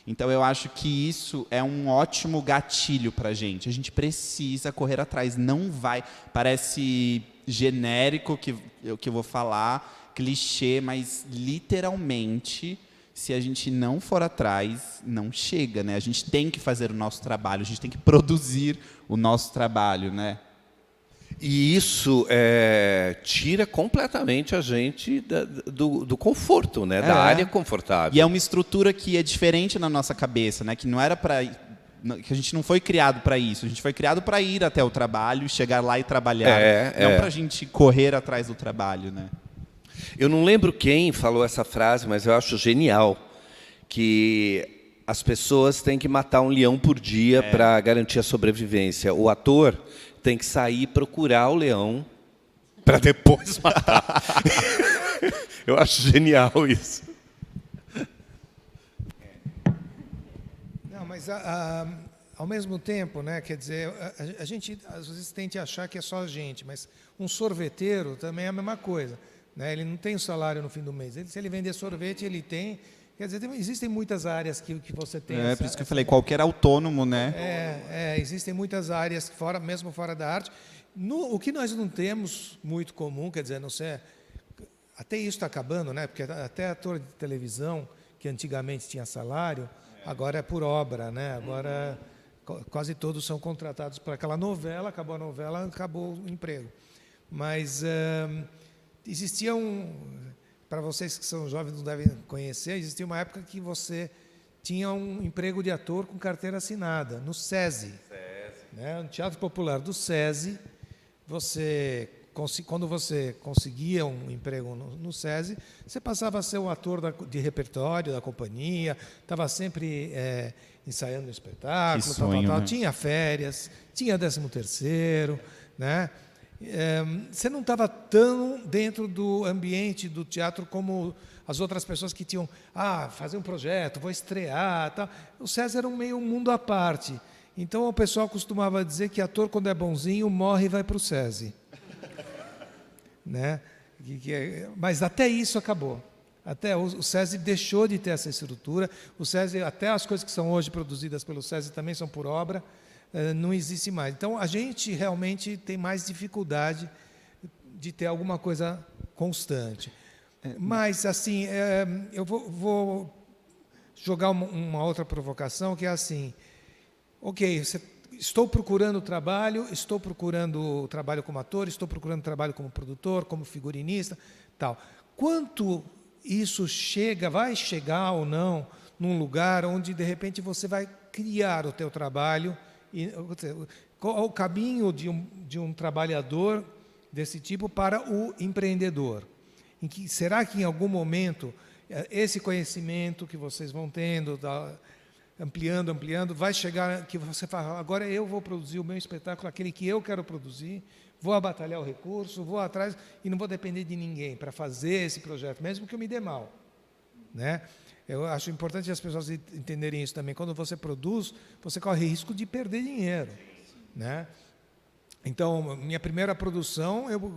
Então, eu acho que isso é um ótimo gatilho para a gente. A gente precisa correr atrás. Não vai... Parece genérico que eu vou falar, clichê, mas literalmente, se a gente não for atrás, não chega, né? A gente tem que fazer o nosso trabalho, a gente tem que produzir o nosso trabalho, né? E isso tira completamente a gente do conforto, né? Da área confortável. E é uma estrutura que é diferente na nossa cabeça, né? Que não era para... que a gente não foi criado para isso. A gente foi criado para ir até o trabalho, chegar lá e trabalhar. Não para a gente correr atrás do trabalho, né? Eu não lembro quem falou essa frase, mas eu acho genial, que as pessoas têm que matar um leão por dia para garantir a sobrevivência. O ator tem que sair e procurar o leão para depois matar. Eu acho genial isso. Não, mas ao mesmo tempo, né, quer dizer, a gente às vezes tende a achar que é só a gente, mas um sorveteiro também é a mesma coisa, né? Ele não tem o salário no fim do mês. Se ele vender sorvete, ele tem. Quer dizer, existem muitas áreas que você tem. Por isso que eu falei, qualquer autônomo, né? Existem muitas áreas, mesmo fora da arte. O que nós não temos muito comum, quer dizer, não sei, até isso está acabando, né? Porque até ator de televisão, que antigamente tinha salário, agora é por obra, né? Agora quase todos são contratados para aquela novela, acabou a novela, acabou o emprego. Mas existia para vocês que são jovens não devem conhecer, existia uma época que você tinha um emprego de ator com carteira assinada, no SESI. Né? No Teatro Popular do SESI, quando você conseguia um emprego no SESI, você passava a ser o ator de repertório da companhia, estava sempre ensaiando no espetáculo, sonho, tal. Né? Tinha férias, tinha 13º, né? Você não estava tão dentro do ambiente do teatro como as outras pessoas que tinham fazer um projeto, vou estrear, tal. O SESI era um mundo à parte. Então o pessoal costumava dizer que ator, quando é bonzinho, morre e vai para o SESI. Né? Mas até isso acabou. Até o SESI deixou de ter essa estrutura. O SESI, até as coisas que são hoje produzidas pelo SESI também são por obra. Não existe mais. Então, a gente realmente tem mais dificuldade de ter alguma coisa constante. Mas, assim, eu vou jogar uma outra provocação, que é assim, ok, estou procurando trabalho como ator, estou procurando trabalho como produtor, como figurinista, tal. Quanto isso vai chegar ou não num lugar onde, de repente, você vai criar o teu trabalho. Qual o caminho de um trabalhador desse tipo para o empreendedor? Será que em algum momento esse conhecimento que vocês vão tendo, ampliando, vai chegar que você fala, agora eu vou produzir o meu espetáculo, aquele que eu quero produzir, vou batalhar o recurso, vou atrás e não vou depender de ninguém para fazer esse projeto, mesmo que eu me dê mal, né? Eu acho importante as pessoas entenderem isso também. Quando você produz, você corre risco de perder dinheiro. né? Então, minha primeira produção, eu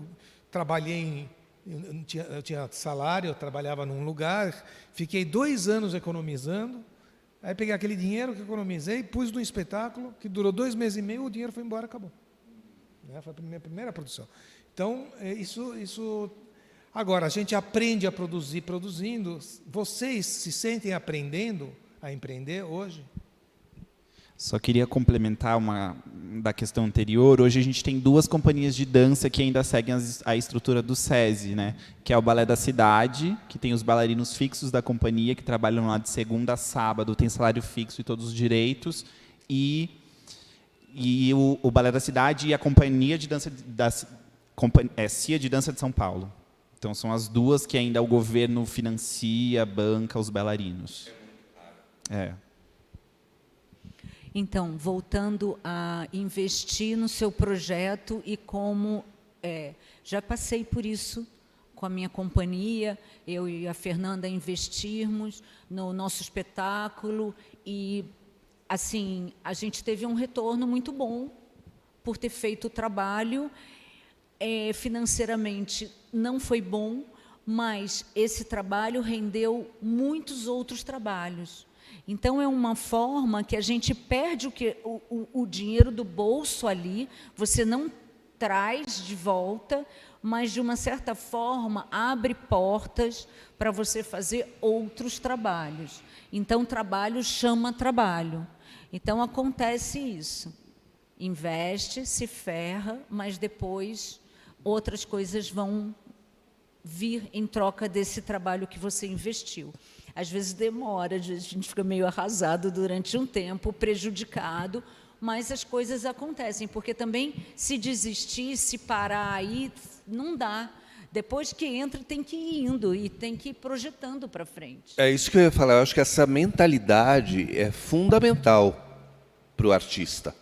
trabalhei, eu tinha salário, eu trabalhava num lugar, fiquei 2 anos economizando, aí peguei aquele dinheiro que economizei, pus no espetáculo, que durou 2 meses e meio, o dinheiro foi embora, acabou. Né? Foi a minha primeira produção. Então, isso... Agora, a gente aprende a produzir produzindo. Vocês se sentem aprendendo a empreender hoje? Só queria complementar uma da questão anterior. Hoje a gente tem 2 companhias de dança que ainda seguem a estrutura do SESI, né? Que é o Balé da Cidade, que tem os bailarinos fixos da companhia, que trabalham lá de segunda a sábado, tem salário fixo e todos os direitos, e o Balé da Cidade e a Companhia de Dança CIA de Dança de São Paulo. Então, são as 2 que ainda o governo financia, banca os bailarinos. Então, voltando a investir no seu projeto e como... já passei por isso com a minha companhia, eu e a Fernanda investirmos no nosso espetáculo e, assim, a gente teve um retorno muito bom por ter feito o trabalho. Financeiramente não foi bom, mas esse trabalho rendeu muitos outros trabalhos. Então, é uma forma que a gente perde o dinheiro do bolso ali, você não traz de volta, mas, de uma certa forma, abre portas para você fazer outros trabalhos. Então, trabalho chama trabalho. Então, acontece isso. Investe, se ferra, mas depois outras coisas vão vir em troca desse trabalho que você investiu. Às vezes demora, às vezes a gente fica meio arrasado durante um tempo, prejudicado, mas as coisas acontecem, porque também se desistir, se parar aí, não dá. Depois que entra, tem que ir indo e tem que ir projetando para frente. É isso que eu ia falar. Eu acho que essa mentalidade é fundamental para o artista.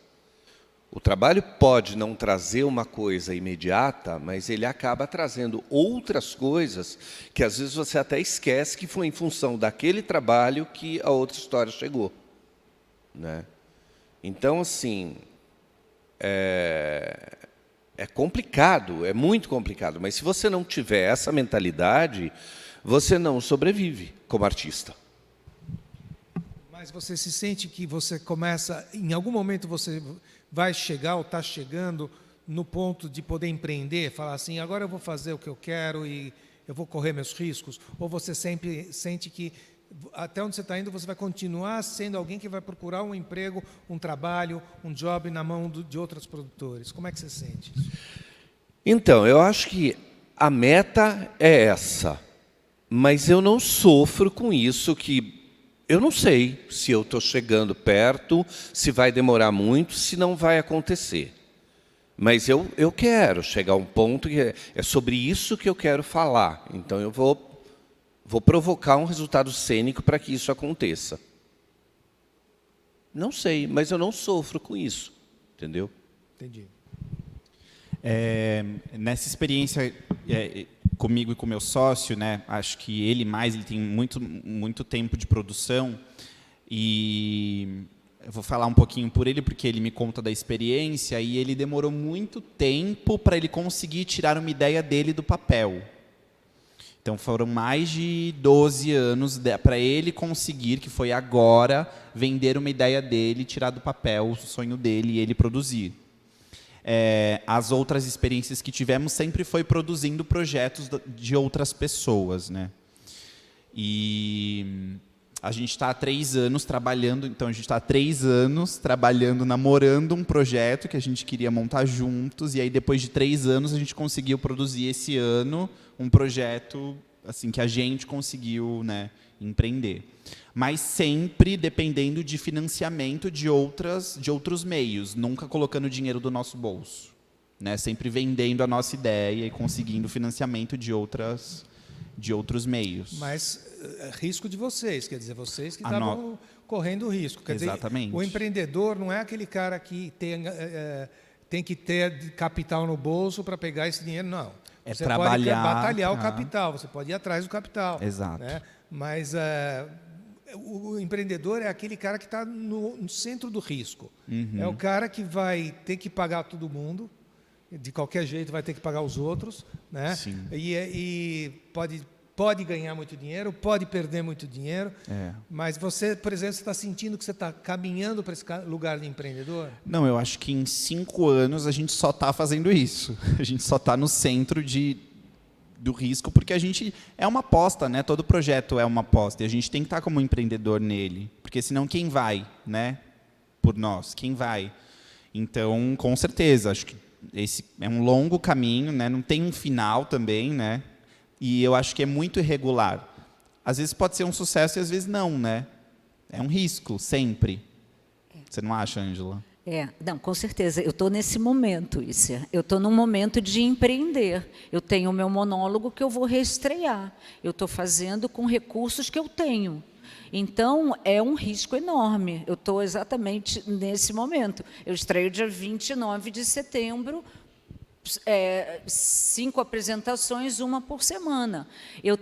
O trabalho pode não trazer uma coisa imediata, mas ele acaba trazendo outras coisas que, às vezes, você até esquece que foi em função daquele trabalho que a outra história chegou. Né? Então, assim, é complicado, é muito complicado, mas se você não tiver essa mentalidade, você não sobrevive como artista. Mas você se sente que você começa, em algum momento você vai chegar ou está chegando no ponto de poder empreender, falar assim, agora eu vou fazer o que eu quero e eu vou correr meus riscos? Ou você sempre sente que até onde você está indo, você vai continuar sendo alguém que vai procurar um emprego, um trabalho, um job na mão de outros produtores? Como é que você sente isso? Então, eu acho que a meta é essa, mas eu não sofro com isso, que eu não sei se eu estou chegando perto, se vai demorar muito, se não vai acontecer. Mas eu quero chegar a um ponto que é sobre isso que eu quero falar. Então, eu vou provocar um resultado cênico para que isso aconteça. Não sei, mas eu não sofro com isso. Entendeu? Entendi. Nessa experiência comigo e com o meu sócio, né, acho que ele tem muito tempo de produção, e eu vou falar um pouquinho por ele, porque ele me conta da experiência, e ele demorou muito tempo para ele conseguir tirar uma ideia dele do papel. Então, foram mais de 12 anos para ele conseguir, que foi agora, vender uma ideia dele, tirar do papel o sonho dele e ele produzir. As outras experiências que tivemos sempre foi produzindo projetos de outras pessoas, né? E a gente está há 3 anos trabalhando, então a gente está há 3 anos trabalhando, namorando um projeto que a gente queria montar juntos, e aí depois de 3 anos a gente conseguiu produzir esse ano um projeto assim que a gente conseguiu, né, empreender. Mas sempre dependendo de financiamento de outros meios, nunca colocando dinheiro do nosso bolso, né? Sempre vendendo a nossa ideia e conseguindo financiamento de outros meios. Mas risco de vocês, quer dizer, vocês que estavam correndo risco. Quer Exatamente. dizer, o empreendedor não é aquele cara que tem que ter capital no bolso para pegar esse dinheiro, não. Você pode batalhar o capital, você pode ir atrás do capital. Exato. Né? Mas o empreendedor é aquele cara que está no centro do risco. É o cara que vai ter que pagar todo mundo, de qualquer jeito vai ter que pagar os outros, né? Sim. E pode ganhar muito dinheiro, pode perder muito dinheiro, mas você, por exemplo, está sentindo que você está caminhando para esse lugar de empreendedor? Não, eu acho que em 5 anos a gente só está fazendo isso. A gente só está no centro do risco, porque a gente é uma aposta, né? Todo projeto é uma aposta, e a gente tem que estar como empreendedor nele, porque senão quem vai, né? Por nós, quem vai? Então, com certeza, acho que esse é um longo caminho, né? Não tem um final também, né? E eu acho que é muito irregular. Às vezes pode ser um sucesso e às vezes não, né? É um risco, sempre. Você não acha, Ângela? Não, com certeza. Eu estou nesse momento, Ícia. Eu estou num momento de empreender. Eu tenho o meu monólogo que eu vou reestrear. Eu estou fazendo com recursos que eu tenho. Então, é um risco enorme. Eu estou exatamente nesse momento. Eu estreio dia 29 de setembro, 5 apresentações, 1 por semana. Eu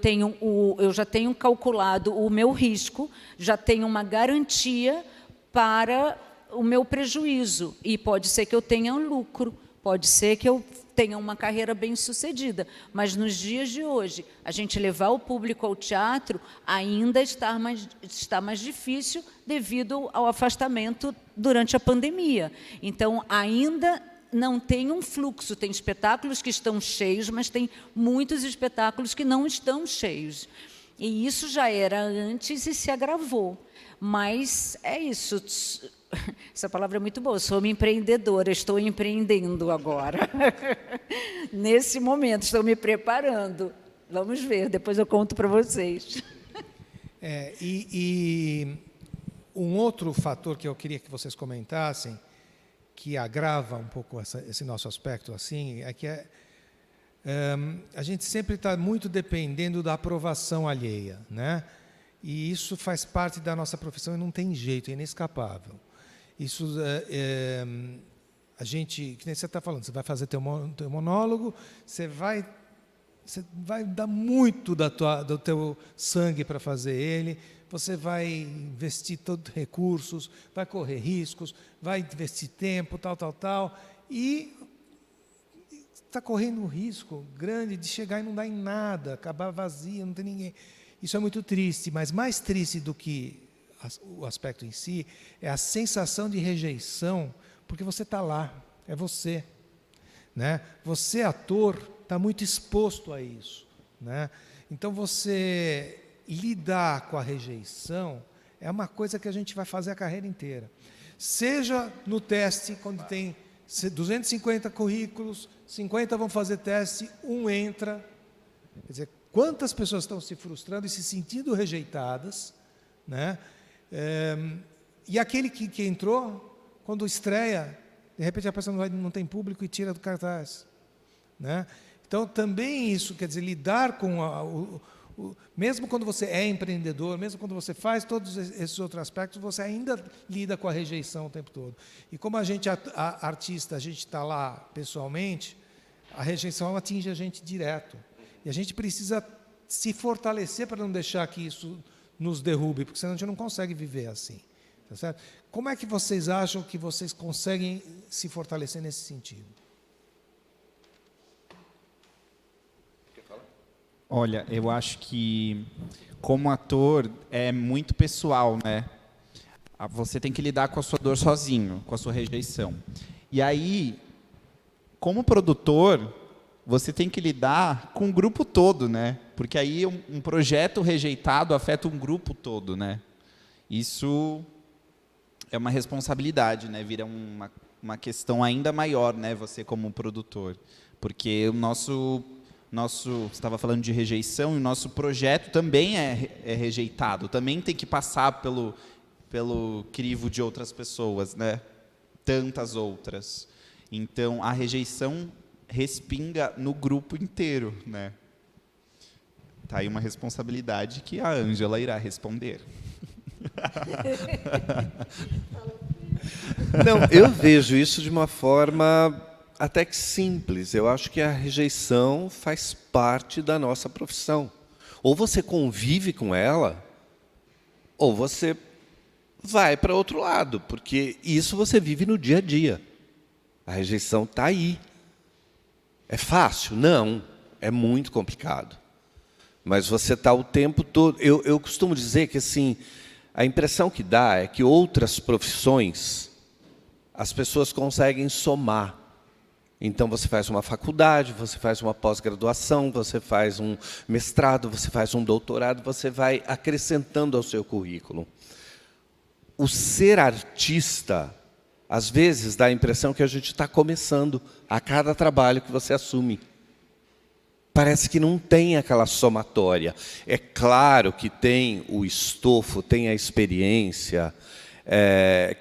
já tenho calculado o meu risco, já tenho uma garantia para o meu prejuízo. E pode ser que eu tenha um lucro, pode ser que eu tenha uma carreira bem-sucedida. Mas, nos dias de hoje, a gente levar o público ao teatro ainda está mais difícil devido ao afastamento durante a pandemia. Então, ainda não tem um fluxo. Tem espetáculos que estão cheios, mas tem muitos espetáculos que não estão cheios. E isso já era antes e se agravou. Mas é isso. Essa palavra é muito boa. Sou uma empreendedora, estou empreendendo agora. Nesse momento, estou me preparando. Vamos ver, depois eu conto para vocês. E um outro fator que eu queria que vocês comentassem, que agrava um pouco esse nosso aspecto, assim, é que a gente sempre está muito dependendo da aprovação alheia, né? E isso faz parte da nossa profissão e não tem jeito, é inescapável. Isso, a gente, que nem você está falando, você vai fazer teu monólogo, você vai dar muito do teu sangue para fazer ele, você vai investir todos os recursos, vai correr riscos, vai investir tempo, tal, e está correndo um risco grande de chegar e não dar em nada, acabar vazio, não tem ninguém. Isso é muito triste, mas mais triste do que o aspecto em si é a sensação de rejeição, porque você está lá, é você, né? Você, ator, está muito exposto a isso, né? Então, você lidar com a rejeição é uma coisa que a gente vai fazer a carreira inteira. Seja no teste, quando tem 250 currículos, 50 vão fazer teste, 1 entra. Quer dizer, quantas pessoas estão se frustrando e se sentindo rejeitadas, né? E aquele que entrou, quando estreia, de repente a pessoa não tem público e tira do cartaz, né? Então, também isso, quer dizer, lidar com mesmo quando você é empreendedor, mesmo quando você faz todos esses outros aspectos, você ainda lida com a rejeição o tempo todo. E como a gente, artista, a gente está lá pessoalmente, a rejeição atinge a gente direto. E a gente precisa se fortalecer para não deixar que isso nos derrube, porque senão a gente não consegue viver assim. Tá certo? Como é que vocês acham que vocês conseguem se fortalecer nesse sentido? Olha, eu acho que, como ator, é muito pessoal, né? Você tem que lidar com a sua dor sozinho, com a sua rejeição. E aí, como produtor, você tem que lidar com o grupo todo, né? Porque aí um projeto rejeitado afeta um grupo todo, né? Isso é uma responsabilidade, né? Vira uma questão ainda maior, né? Você como produtor. Porque o nosso você estava falando de rejeição, e o nosso projeto também é rejeitado, também tem que passar pelo crivo de outras pessoas, né? Tantas outras. Então, a rejeição respinga no grupo inteiro, né? Tá aí uma responsabilidade que a Ângela irá responder. Não, eu vejo isso de uma forma até que simples. Eu acho que a rejeição faz parte da nossa profissão. Ou você convive com ela, ou você vai para outro lado, porque isso você vive no dia a dia. A rejeição está aí. É fácil? Não. É muito complicado. Mas você está o tempo todo... Eu costumo dizer que, assim, a impressão que dá é que outras profissões, as pessoas conseguem somar. Então, você faz uma faculdade, você faz uma pós-graduação, você faz um mestrado, você faz um doutorado, você vai acrescentando ao seu currículo. O ser artista, às vezes, dá a impressão que a gente está começando a cada trabalho que você assume. Parece que não tem aquela somatória. É claro que tem o estofo, tem a experiência,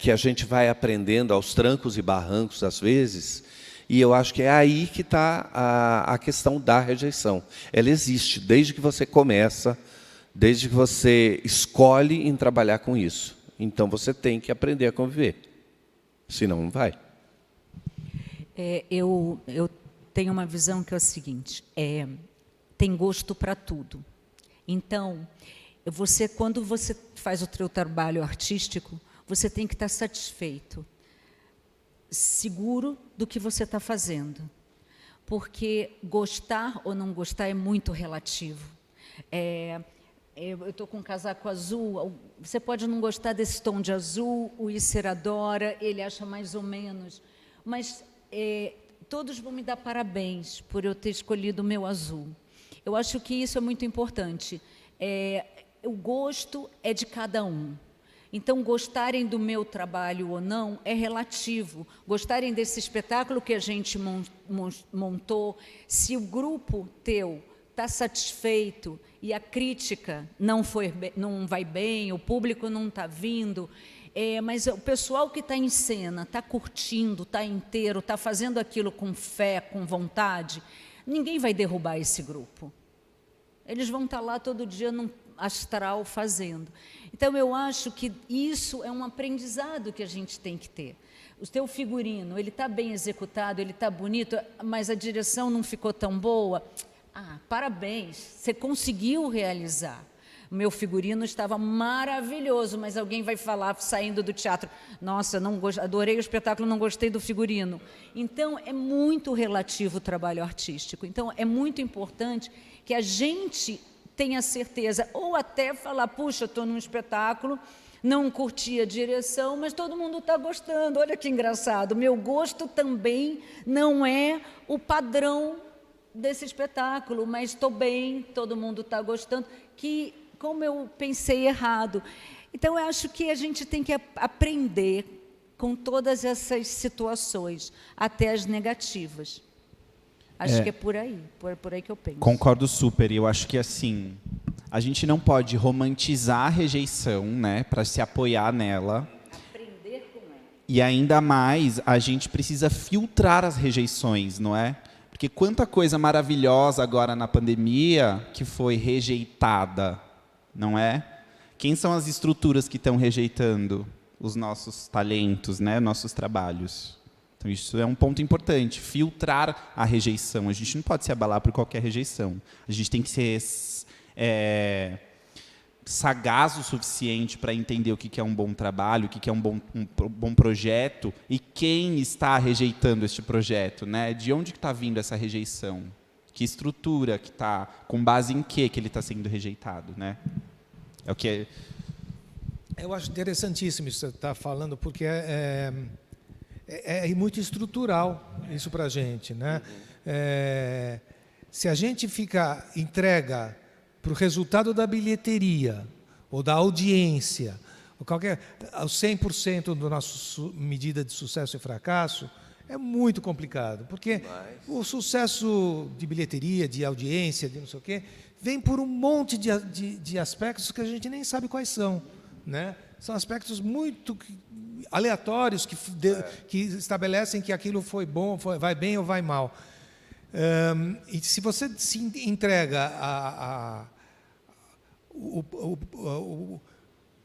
que a gente vai aprendendo aos trancos e barrancos, às vezes, e eu acho que é aí que está a questão da rejeição. Ela existe desde que você começa, desde que você escolhe em trabalhar com isso. Então, você tem que aprender a conviver, senão não vai. Eu tenho uma visão que é o seguinte, tem gosto para tudo. Então, quando você faz o seu trabalho artístico, você tem que estar satisfeito, seguro do que você está fazendo. Porque gostar ou não gostar é muito relativo. Eu estou com um casaco azul, você pode não gostar desse tom de azul, o Isser adora, ele acha mais ou menos, mas todos vão me dar parabéns por eu ter escolhido o meu azul. Eu acho que isso é muito importante. O gosto é de cada um. Então, gostarem do meu trabalho ou não é relativo. Gostarem desse espetáculo que a gente montou, se o grupo teu está satisfeito e a crítica não vai bem, o público não está vindo, mas o pessoal que está em cena, está curtindo, está inteiro, está fazendo aquilo com fé, com vontade, ninguém vai derrubar esse grupo. Eles vão estar lá todo dia num astral fazendo. Então, eu acho que isso é um aprendizado que a gente tem que ter. O teu figurino, ele está bem executado, ele está bonito, mas a direção não ficou tão boa. Parabéns, você conseguiu realizar. O meu figurino estava maravilhoso, mas alguém vai falar, saindo do teatro, nossa, adorei o espetáculo, não gostei do figurino. Então, é muito relativo o trabalho artístico. Então, é muito importante que a gente tenha certeza, ou até falar, puxa, estou num espetáculo, não curti a direção, mas todo mundo está gostando, olha que engraçado, meu gosto também não é o padrão desse espetáculo, mas estou bem, todo mundo está gostando, como eu pensei errado. Então, eu acho que a gente tem que aprender com todas essas situações, até as negativas. Acho que é por aí que eu penso. Concordo super, e eu acho que, assim, a gente não pode romantizar a rejeição, né, para se apoiar nela. Aprender com ela. E ainda mais, a gente precisa filtrar as rejeições, não é? Porque quanta coisa maravilhosa agora na pandemia que foi rejeitada, não é? Quem são as estruturas que estão rejeitando os nossos talentos, né, nossos trabalhos? Então, isso é um ponto importante, filtrar a rejeição. A gente não pode se abalar por qualquer rejeição. A gente tem que ser sagaz o suficiente para entender o que é um bom trabalho, o que é um bom projeto e quem está rejeitando este projeto, né? De onde está vindo essa rejeição? Que estrutura que está, com base em que ele está sendo rejeitado, né? É o que é... Eu acho interessantíssimo isso que você está falando, porque é muito estrutural isso para a gente, né? Se a gente entrega para o resultado da bilheteria ou da audiência, ou os 100% da nossa medida de sucesso e fracasso, é muito complicado, porque o sucesso de bilheteria, de audiência, de não sei o quê, vem por um monte de aspectos que a gente nem sabe quais são, né? São aspectos muito aleatórios que estabelecem que aquilo foi bom, vai bem ou vai mal. E se você se entrega o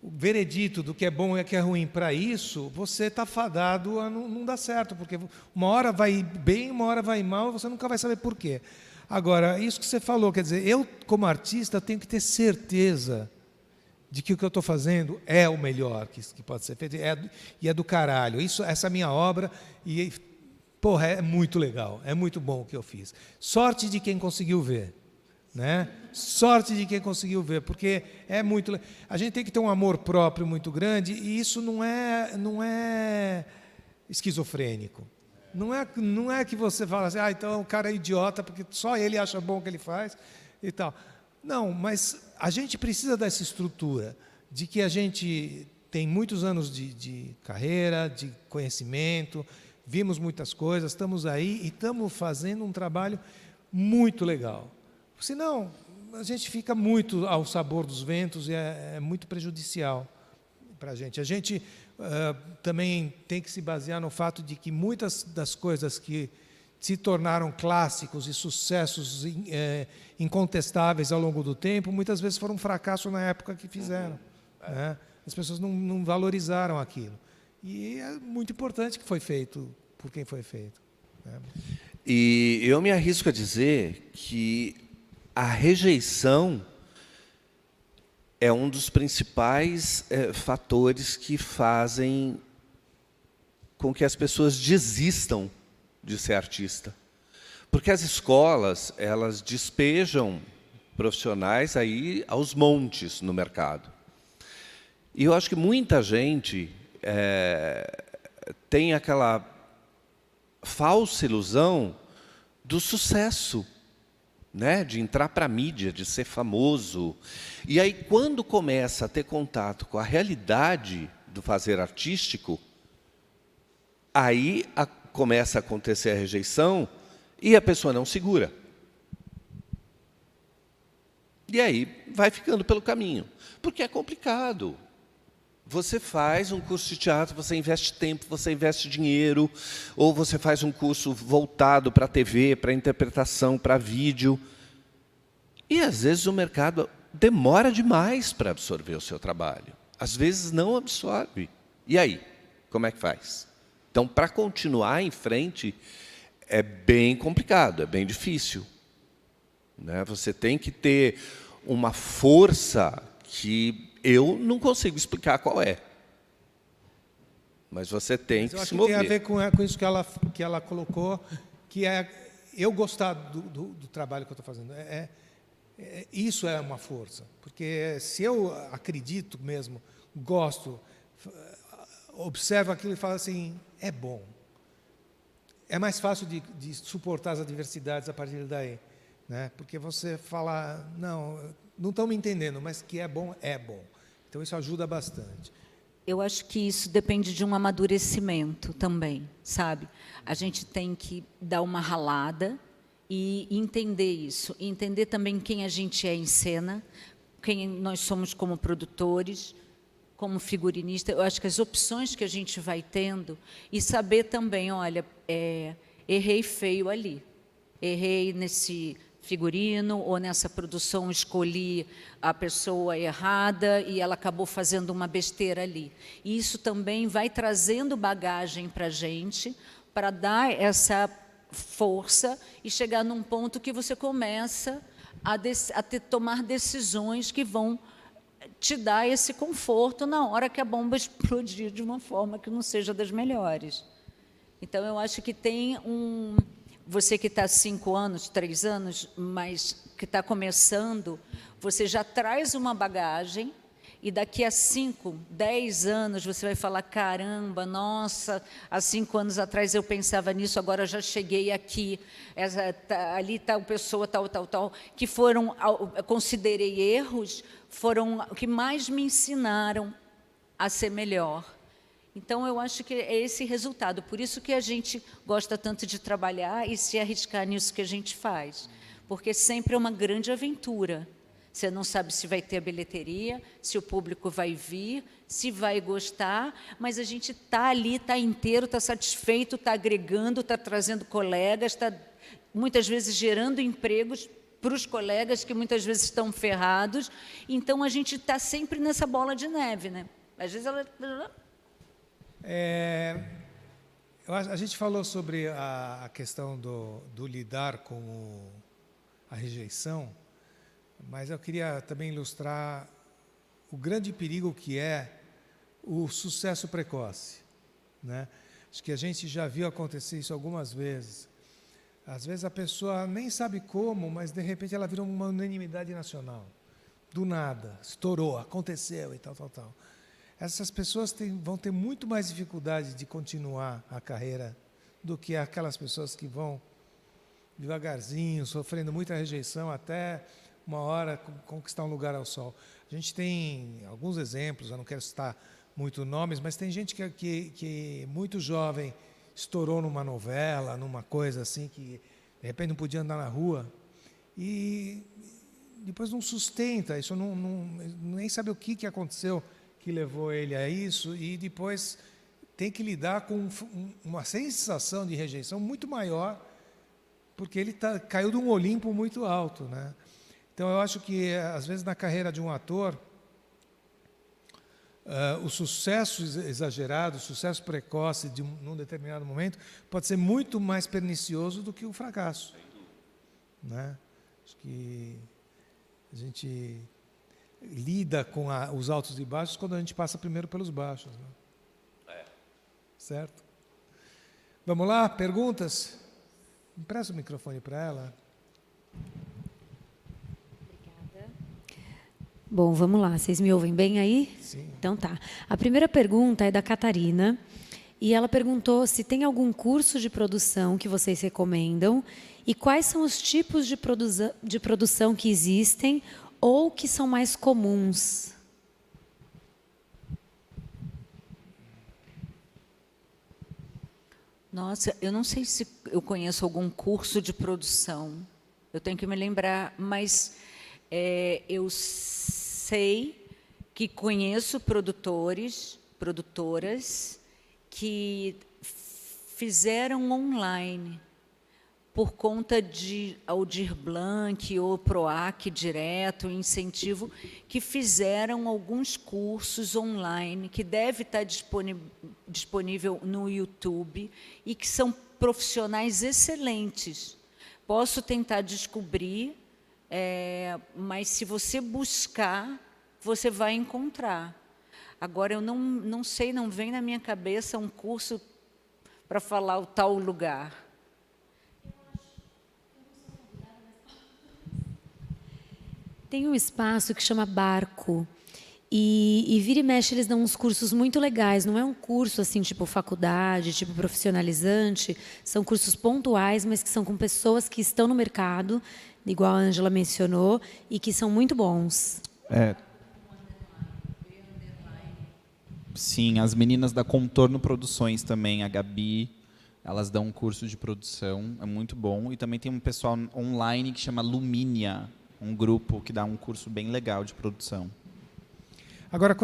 veredito do que é bom e o que é ruim para isso, você está fadado a não dar certo, porque uma hora vai bem, uma hora vai mal, você nunca vai saber por quê. Agora, isso que você falou, quer dizer, eu, como artista, tenho que ter certeza de que o que eu estou fazendo é o melhor que pode ser feito, e é do caralho. Essa minha obra, e, porra, é muito legal, é muito bom o que eu fiz. Sorte de quem conseguiu ver, né? Sorte de quem conseguiu ver, porque é muito... A gente tem que ter um amor próprio muito grande, e isso não é esquizofrênico. Não é que você fala assim, então o cara é idiota, porque só ele acha bom o que ele faz e tal. Não, mas a gente precisa dessa estrutura, de que a gente tem muitos anos de carreira, de conhecimento, vimos muitas coisas, estamos aí e estamos fazendo um trabalho muito legal. Senão, a gente fica muito ao sabor dos ventos e é muito prejudicial para a gente. A gente também tem que se basear no fato de que muitas das coisas que se tornaram clássicos e sucessos incontestáveis ao longo do tempo, muitas vezes foram um fracasso na época que fizeram, né? As pessoas não valorizaram aquilo. E é muito importante que foi feito por quem foi feito, né? E eu me arrisco a dizer que a rejeição é um dos principais fatores que fazem com que as pessoas desistam de ser artista. Porque as escolas, elas despejam profissionais aí aos montes no mercado. E eu acho que muita gente tem aquela falsa ilusão do sucesso, né? De entrar para a mídia, de ser famoso. E aí, quando começa a ter contato com a realidade do fazer artístico, aí começa a acontecer a rejeição e a pessoa não segura. E aí vai ficando pelo caminho, porque é complicado. Você faz um curso de teatro, você investe tempo, você investe dinheiro, ou você faz um curso voltado para a TV, para interpretação, para vídeo. E, às vezes, o mercado demora demais para absorver o seu trabalho. Às vezes, não absorve. E aí? Como é que faz? Então, para continuar em frente, é bem complicado, é bem difícil, né? Você tem que ter uma força que eu não consigo explicar qual é. Mas você tem que se mover. Tem a ver com isso que ela colocou, que é eu gostar do trabalho que eu estou fazendo. Isso é uma força. Porque se eu acredito mesmo, gosto, observo aquilo e falo assim, é bom. É mais fácil de suportar as adversidades a partir daí, né? Porque você fala, não estão me entendendo, mas que é bom, é bom. Então, isso ajuda bastante. Eu acho que isso depende de um amadurecimento também, sabe? A gente tem que dar uma ralada e entender isso. E entender também quem a gente é em cena, quem nós somos como produtores, como figurinista. Eu acho que as opções que a gente vai tendo e saber também, olha, errei feio ali. Errei nesse figurino ou nessa produção, escolhi a pessoa errada e ela acabou fazendo uma besteira ali. E isso também vai trazendo bagagem para a gente, para dar essa força e chegar num ponto que você começa a tomar decisões que vão te dar esse conforto na hora que a bomba explodir de uma forma que não seja das melhores. Então, eu acho que tem você que está há 5 anos, 3 anos, mas que está começando, você já traz uma bagagem e daqui a 5, 10 anos você vai falar, caramba, nossa, há 5 anos atrás eu pensava nisso, agora já cheguei aqui, ali tal pessoa, tal, que considerei erros, foram o que mais me ensinaram a ser melhor. Então, eu acho que é esse resultado. Por isso que a gente gosta tanto de trabalhar e se arriscar nisso que a gente faz. Porque sempre é uma grande aventura. Você não sabe se vai ter a bilheteria, se o público vai vir, se vai gostar, mas a gente está ali, está inteiro, está satisfeito, está agregando, está trazendo colegas, está muitas vezes gerando empregos para os colegas que muitas vezes estão ferrados. Então, a gente está sempre nessa bola de neve, né? Às vezes ela... a gente falou sobre a questão do lidar com a rejeição, mas eu queria também ilustrar o grande perigo que é o sucesso precoce, né? Acho que a gente já viu acontecer isso algumas vezes. Às vezes a pessoa nem sabe como, mas de repente ela vira uma unanimidade nacional. Do nada, estourou, aconteceu e tal, tal, tal. Essas pessoas vão ter muito mais dificuldade de continuar a carreira do que aquelas pessoas que vão devagarzinho, sofrendo muita rejeição, até uma hora conquistar um lugar ao sol. A gente tem alguns exemplos, eu não quero citar muito nomes, mas tem gente que muito jovem estourou numa novela, numa coisa assim, que de repente não podia andar na rua, e depois não sustenta, isso nem sabe o que aconteceu que levou ele a isso, e depois tem que lidar com uma sensação de rejeição muito maior, porque ele caiu de um Olimpo muito alto, né? Então, eu acho que, às vezes, na carreira de um ator, o sucesso exagerado, o sucesso precoce num determinado momento, pode ser muito mais pernicioso do que o fracasso, né? Acho que a gente lida com os altos e baixos quando a gente passa primeiro pelos baixos, né? Certo? Vamos lá, perguntas? Empresta o microfone para ela. Bom, vamos lá. Vocês me ouvem bem aí? Sim. Então tá. A primeira pergunta é da Catarina, e ela perguntou se tem algum curso de produção que vocês recomendam e quais são os tipos de produção que existem ou que são mais comuns. Nossa, eu não sei se eu conheço algum curso de produção. Eu tenho que me lembrar, mas eu sei que conheço produtores, produtoras que fizeram online por conta de Aldir Blanc ou PROAC direto, incentivo, que fizeram alguns cursos online, que deve estar disponível no YouTube, e que são profissionais excelentes. Posso tentar descobrir, mas se você buscar, você vai encontrar. Agora, eu não sei, não vem na minha cabeça um curso para falar o tal lugar. Tem um espaço que chama Barco, e vira e mexe eles dão uns cursos muito legais. Não é um curso assim tipo faculdade, tipo profissionalizante, são cursos pontuais, mas que são com pessoas que estão no mercado, igual a Ângela mencionou, e que são muito bons. Sim, as meninas da Contorno Produções também, a Gabi, elas dão um curso de produção, é muito bom. E também tem um pessoal online que chama Lumínia, um grupo que dá um curso bem legal de produção. Agora,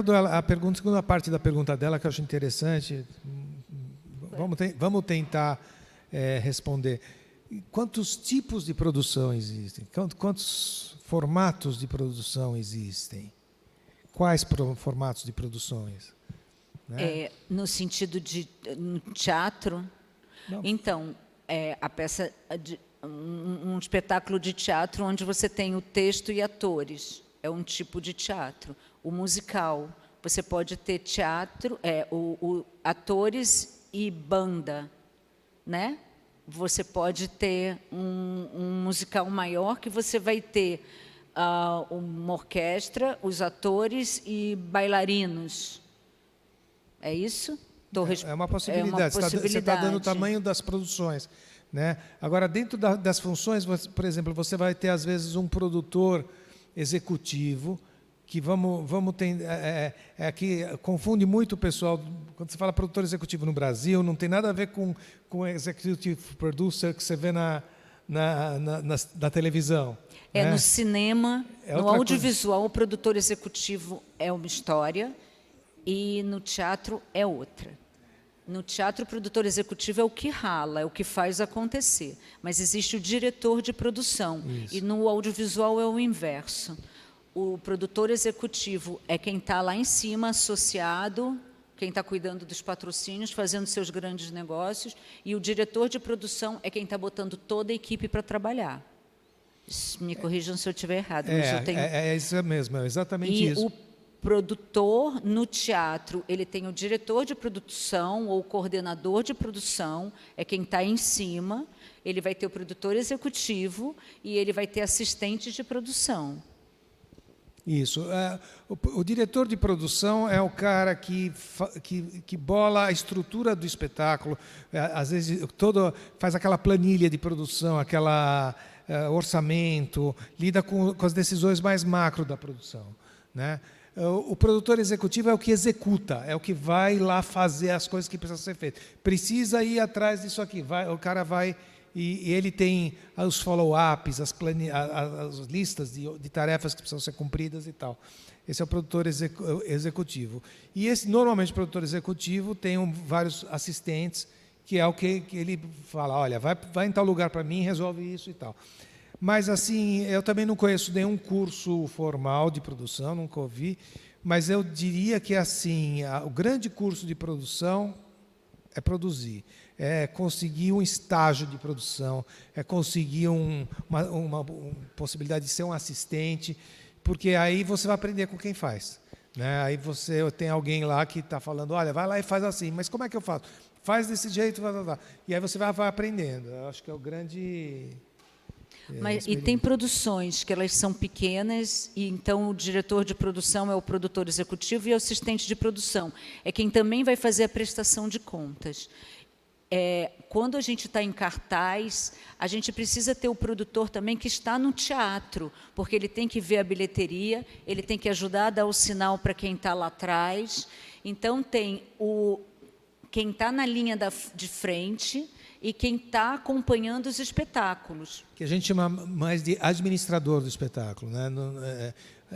segunda parte da pergunta dela, que eu acho interessante, vamos tentar responder. Quantos tipos de produção existem? Quantos formatos de produção existem? Quais formatos de produções? Né? No sentido de teatro? Não. Então, a peça... um espetáculo de teatro onde você tem o texto e atores. É um tipo de teatro. O musical, você pode ter teatro, atores e banda, né? Você pode ter um musical maior que você vai ter uma orquestra, os atores e bailarinos. É isso? É uma possibilidade. Você está dando o tamanho das produções, né? Agora, dentro das funções, por exemplo, você vai ter, às vezes, um produtor executivo, que que confunde muito o pessoal. Quando você fala produtor executivo no Brasil, não tem nada a ver com executive producer que você vê na televisão. Né? No cinema, no audiovisual, o produtor executivo é uma história, e no teatro é outra. No teatro, o produtor executivo é o que rala, é o que faz acontecer. Mas existe o diretor de produção. Isso. E no audiovisual é o inverso. O produtor executivo é quem está lá em cima, associado, quem está cuidando dos patrocínios, fazendo seus grandes negócios. E o diretor de produção é quem está botando toda a equipe para trabalhar. Me corrijam se eu estiver errado. Mas eu tenho... isso mesmo, é exatamente isso. produtor no teatro, ele tem o diretor de produção ou o coordenador de produção, é quem está em cima, ele vai ter o produtor executivo e ele vai ter assistentes de produção. Isso. O diretor de produção é o cara que bola a estrutura do espetáculo, às vezes faz aquela planilha de produção, aquela orçamento, lida com as decisões mais macro da produção, né? O produtor executivo é o que executa, é o que vai lá fazer as coisas que precisam ser feitas. Precisa ir atrás disso aqui, o cara vai e ele tem os follow-ups, as listas de tarefas que precisam ser cumpridas e tal. Esse é o produtor executivo. E normalmente o produtor executivo tem vários assistentes, que é o que ele fala, olha, vai em tal lugar para mim, resolve isso e tal. Mas, assim, eu também não conheço nenhum curso formal de produção, nunca ouvi, mas eu diria que, assim, o grande curso de produção é produzir, é conseguir um estágio de produção, é conseguir uma possibilidade de ser um assistente, porque aí você vai aprender com quem faz, né? Aí você tem alguém lá que está falando, olha, vai lá e faz assim, mas como é que eu faço? Faz desse jeito, e aí você vai aprendendo. Eu acho que é o grande... E tem produções que elas são pequenas, e então o diretor de produção é o produtor executivo e o assistente de produção. É quem também vai fazer a prestação de contas. Quando a gente está em cartaz, a gente precisa ter o produtor também que está no teatro, porque ele tem que ver a bilheteria, ele tem que ajudar a dar o sinal para quem está lá atrás. Então, tem quem está na linha de frente e quem está acompanhando os espetáculos. Que a gente chama mais de administrador do espetáculo, né?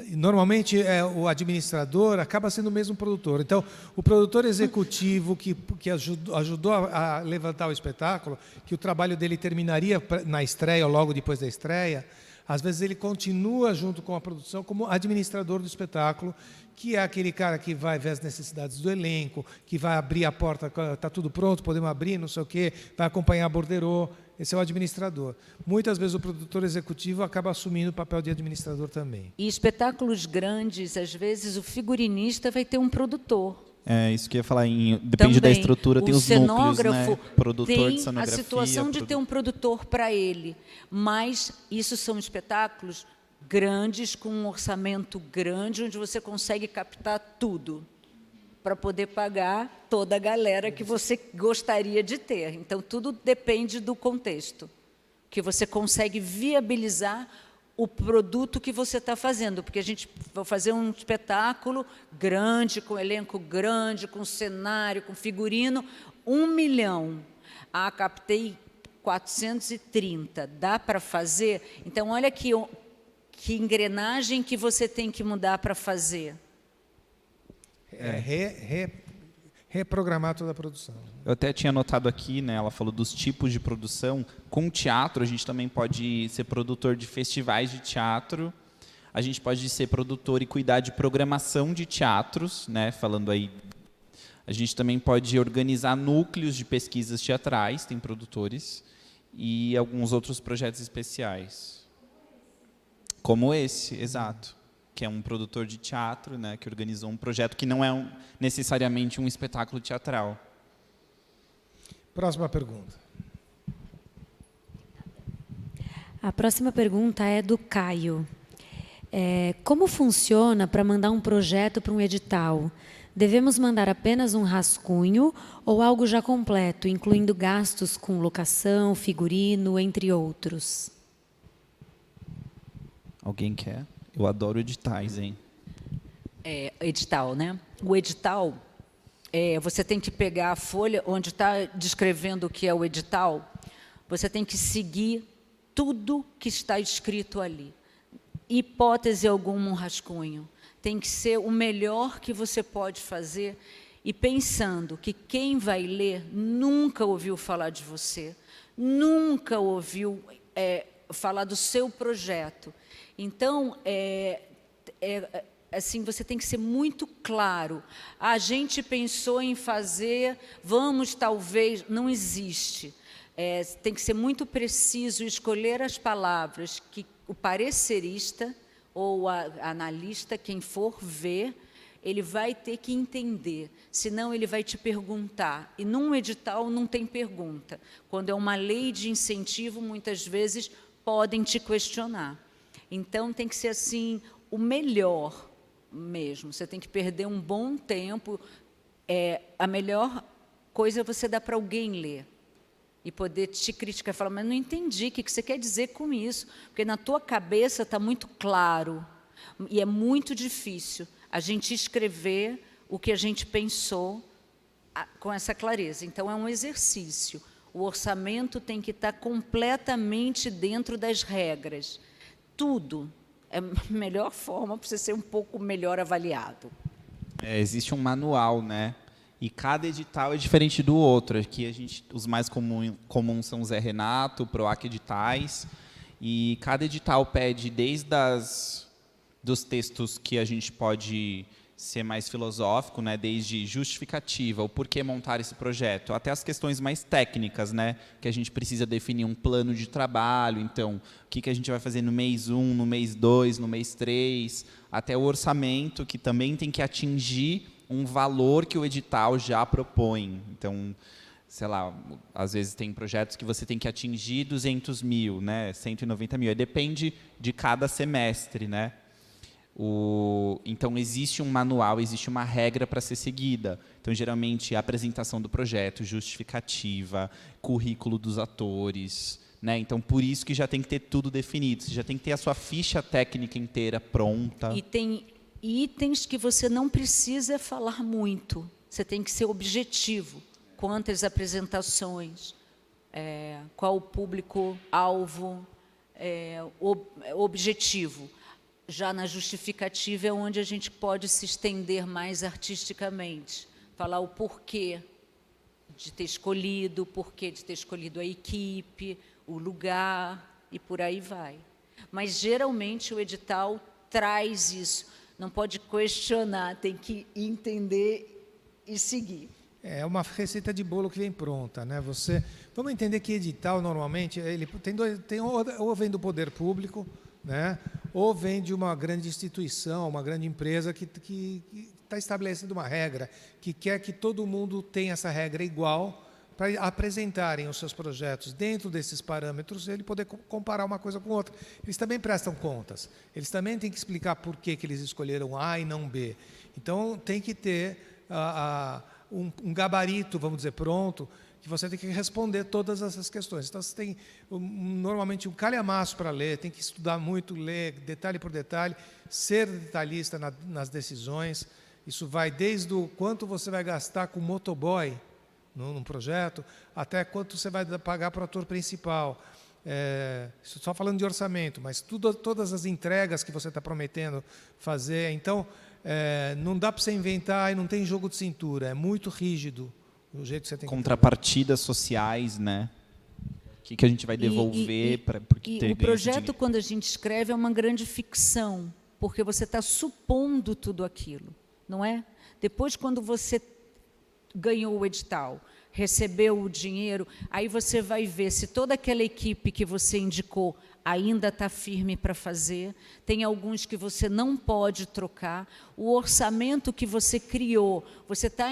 Normalmente, o administrador acaba sendo o mesmo produtor. Então, o produtor executivo que ajudou a levantar o espetáculo, que o trabalho dele terminaria na estreia ou logo depois da estreia, às vezes ele continua junto com a produção como administrador do espetáculo, que é aquele cara que vai ver as necessidades do elenco, que vai abrir a porta, está tudo pronto, podemos abrir, não sei o quê, vai acompanhar a borderô. Esse é o administrador. Muitas vezes o produtor executivo acaba assumindo o papel de administrador também. E espetáculos grandes, às vezes, o figurinista vai ter um produtor. Isso que eu ia falar, depende também, da estrutura, tem os núcleos, né? Produtor tem de cenografia, a situação de ter um produtor para ele, mas isso são espetáculos grandes, com um orçamento grande, onde você consegue captar tudo para poder pagar toda a galera que você gostaria de ter. Então, tudo depende do contexto, que você consegue viabilizar o produto que você está fazendo, porque a gente vai fazer um espetáculo grande, com elenco grande, com cenário, com figurino, 1 milhão. Captei 430, dá para fazer? Então, olha que engrenagem que você tem que mudar para fazer. Reprogramar toda a produção. Eu até tinha anotado aqui, né, ela falou dos tipos de produção. Com teatro, a gente também pode ser produtor de festivais de teatro, a gente pode ser produtor e cuidar de programação de teatros, né, falando aí. A gente também pode organizar núcleos de pesquisas teatrais, tem produtores, e alguns outros projetos especiais. Como esse, exato. Que é um produtor de teatro, né, que organizou um projeto que não é necessariamente um espetáculo teatral. Próxima pergunta. A próxima pergunta é do Caio. Como funciona para mandar um projeto para um edital? Devemos mandar apenas um rascunho ou algo já completo, incluindo gastos com locação, figurino, entre outros? Alguém quer? Eu adoro editais, hein? Edital, né? O edital, você tem que pegar a folha onde está descrevendo o que é o edital, você tem que seguir tudo que está escrito ali. Hipótese alguma, um rascunho. Tem que ser o melhor que você pode fazer e pensando que quem vai ler nunca ouviu falar de você, nunca ouviu falar do seu projeto. Então, assim, você tem que ser muito claro. A gente pensou em fazer, vamos talvez, não existe. Tem que ser muito preciso, escolher as palavras que o parecerista ou a analista, quem for ver, ele vai ter que entender, senão ele vai te perguntar. E num edital não tem pergunta. Quando é uma lei de incentivo, muitas vezes podem te questionar. Então, tem que ser assim, o melhor mesmo. Você tem que perder um bom tempo. A melhor coisa é você dar para alguém ler e poder te criticar, falar, mas não entendi, o que você quer dizer com isso? Porque na tua cabeça está muito claro, e é muito difícil a gente escrever o que a gente pensou com essa clareza. Então, é um exercício. O orçamento tem que estar completamente dentro das regras. Tudo é a melhor forma para você ser um pouco melhor avaliado. Existe um manual, né? E cada edital é diferente do outro. Aqui os mais comuns são o Zé Renato, o PROAC Editais, e cada edital pede desde dos textos que a gente pode ser mais filosófico, né, desde justificativa, o porquê montar esse projeto, até as questões mais técnicas, né, que a gente precisa definir um plano de trabalho, então, o que a gente vai fazer no mês 1, no mês 2, no mês 3, até o orçamento, que também tem que atingir um valor que o edital já propõe. Então, sei lá, às vezes tem projetos que você tem que atingir 200 mil, né, 190 mil, depende de cada semestre, né. Então, existe um manual, existe uma regra para ser seguida. Então, geralmente, a apresentação do projeto, justificativa, currículo dos atores, né? Então, por isso que já tem que ter tudo definido. Você já tem que ter a sua ficha técnica inteira pronta. E tem itens que você não precisa falar muito. Você tem que ser objetivo. Quantas apresentações, qual o público-alvo, objetivo. Já na justificativa é onde a gente pode se estender mais artisticamente, falar o porquê de ter escolhido, o porquê de ter escolhido a equipe, o lugar, e por aí vai. Mas, geralmente, o edital traz isso, não pode questionar, tem que entender e seguir. É uma receita de bolo que vem pronta, né? Vamos entender que edital, normalmente, ele ou vem do poder público, né? Ou vem de uma grande instituição, uma grande empresa que está estabelecendo uma regra, que quer que todo mundo tenha essa regra igual para apresentarem os seus projetos dentro desses parâmetros, ele poder comparar uma coisa com outra. Eles também prestam contas, eles também têm que explicar por que eles escolheram A e não B. Então, tem que ter um gabarito, vamos dizer, pronto, que você tem que responder todas essas questões. Então, você tem normalmente um calhamaço para ler, tem que estudar muito, ler detalhe por detalhe, ser detalhista nas decisões. Isso vai desde o quanto você vai gastar com motoboy num projeto, até quanto você vai pagar para o ator principal. Só falando de orçamento, mas todas as entregas que você está prometendo fazer. Então, não dá para você inventar e não tem jogo de cintura, é muito rígido. Do jeito que você tem contrapartidas sociais, né? O que a gente vai devolver para porque ter o projeto, quando a gente escreve, é uma grande ficção, porque você está supondo tudo aquilo, não é? Depois, quando você ganhou o edital, recebeu o dinheiro, aí você vai ver se toda aquela equipe que você indicou ainda está firme para fazer, tem alguns que você não pode trocar, o orçamento que você criou, você está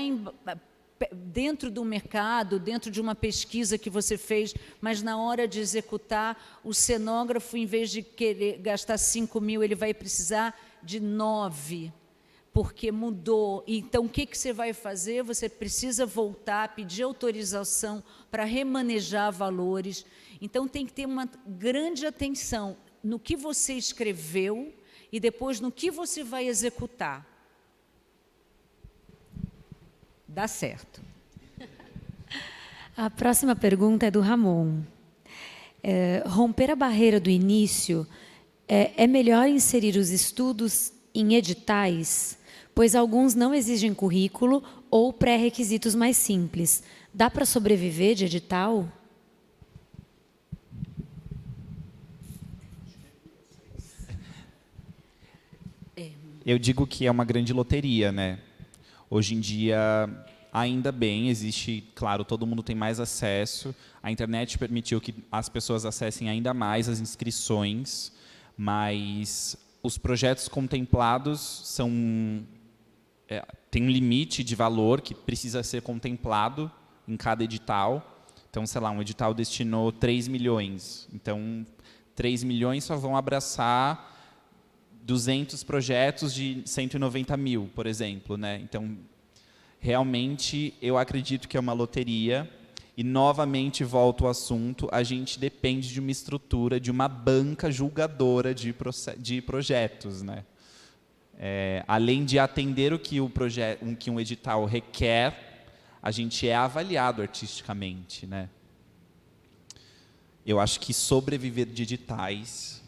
dentro do mercado, dentro de uma pesquisa que você fez, mas na hora de executar, o cenógrafo, em vez de querer gastar 5 mil, ele vai precisar de 9, porque mudou. Então, o que você vai fazer? Você precisa voltar, pedir autorização para remanejar valores. Então, tem que ter uma grande atenção no que você escreveu e depois no que você vai executar. Dá certo. A próxima pergunta é do Ramon. Romper a barreira do início, é melhor inserir os estudos em editais, pois alguns não exigem currículo ou pré-requisitos mais simples. Dá para sobreviver de edital? Eu digo que é uma grande loteria, né? Hoje em dia, ainda bem, existe, claro, todo mundo tem mais acesso. A internet permitiu que as pessoas acessem ainda mais as inscrições, mas os projetos contemplados são tem um limite de valor que precisa ser contemplado em cada edital. Então, sei lá, um edital destinou 3 milhões. Então, 3 milhões só vão abraçar 200 projetos de 190 mil, por exemplo, né? Então, realmente, eu acredito que é uma loteria. E, novamente, volto ao assunto, a gente depende de uma estrutura, de uma banca julgadora de projetos, né? Além de atender o que um edital requer, a gente é avaliado artisticamente, né? Eu acho que sobreviver de editais...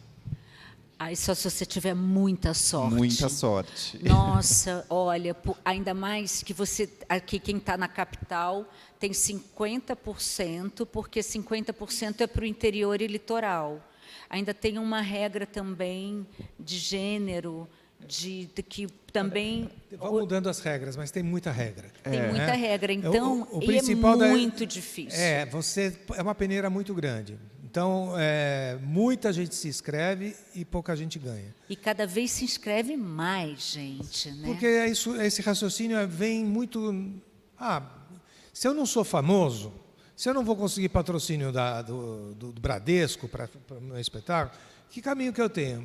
Aí só se você tiver muita sorte. Muita sorte. Nossa, olha, ainda mais que você, aqui quem está na capital, tem 50%, porque 50% é para o interior e litoral. Ainda tem uma regra também de gênero, de que também... Vão mudando as regras, mas tem muita regra. Tem muita regra, então o principal é muito difícil. É uma peneira muito grande. Então, muita gente se inscreve e pouca gente ganha. E cada vez se inscreve mais gente, né? Porque esse raciocínio vem muito... se eu não sou famoso, se eu não vou conseguir patrocínio do Bradesco para o meu espetáculo, que caminho que eu tenho?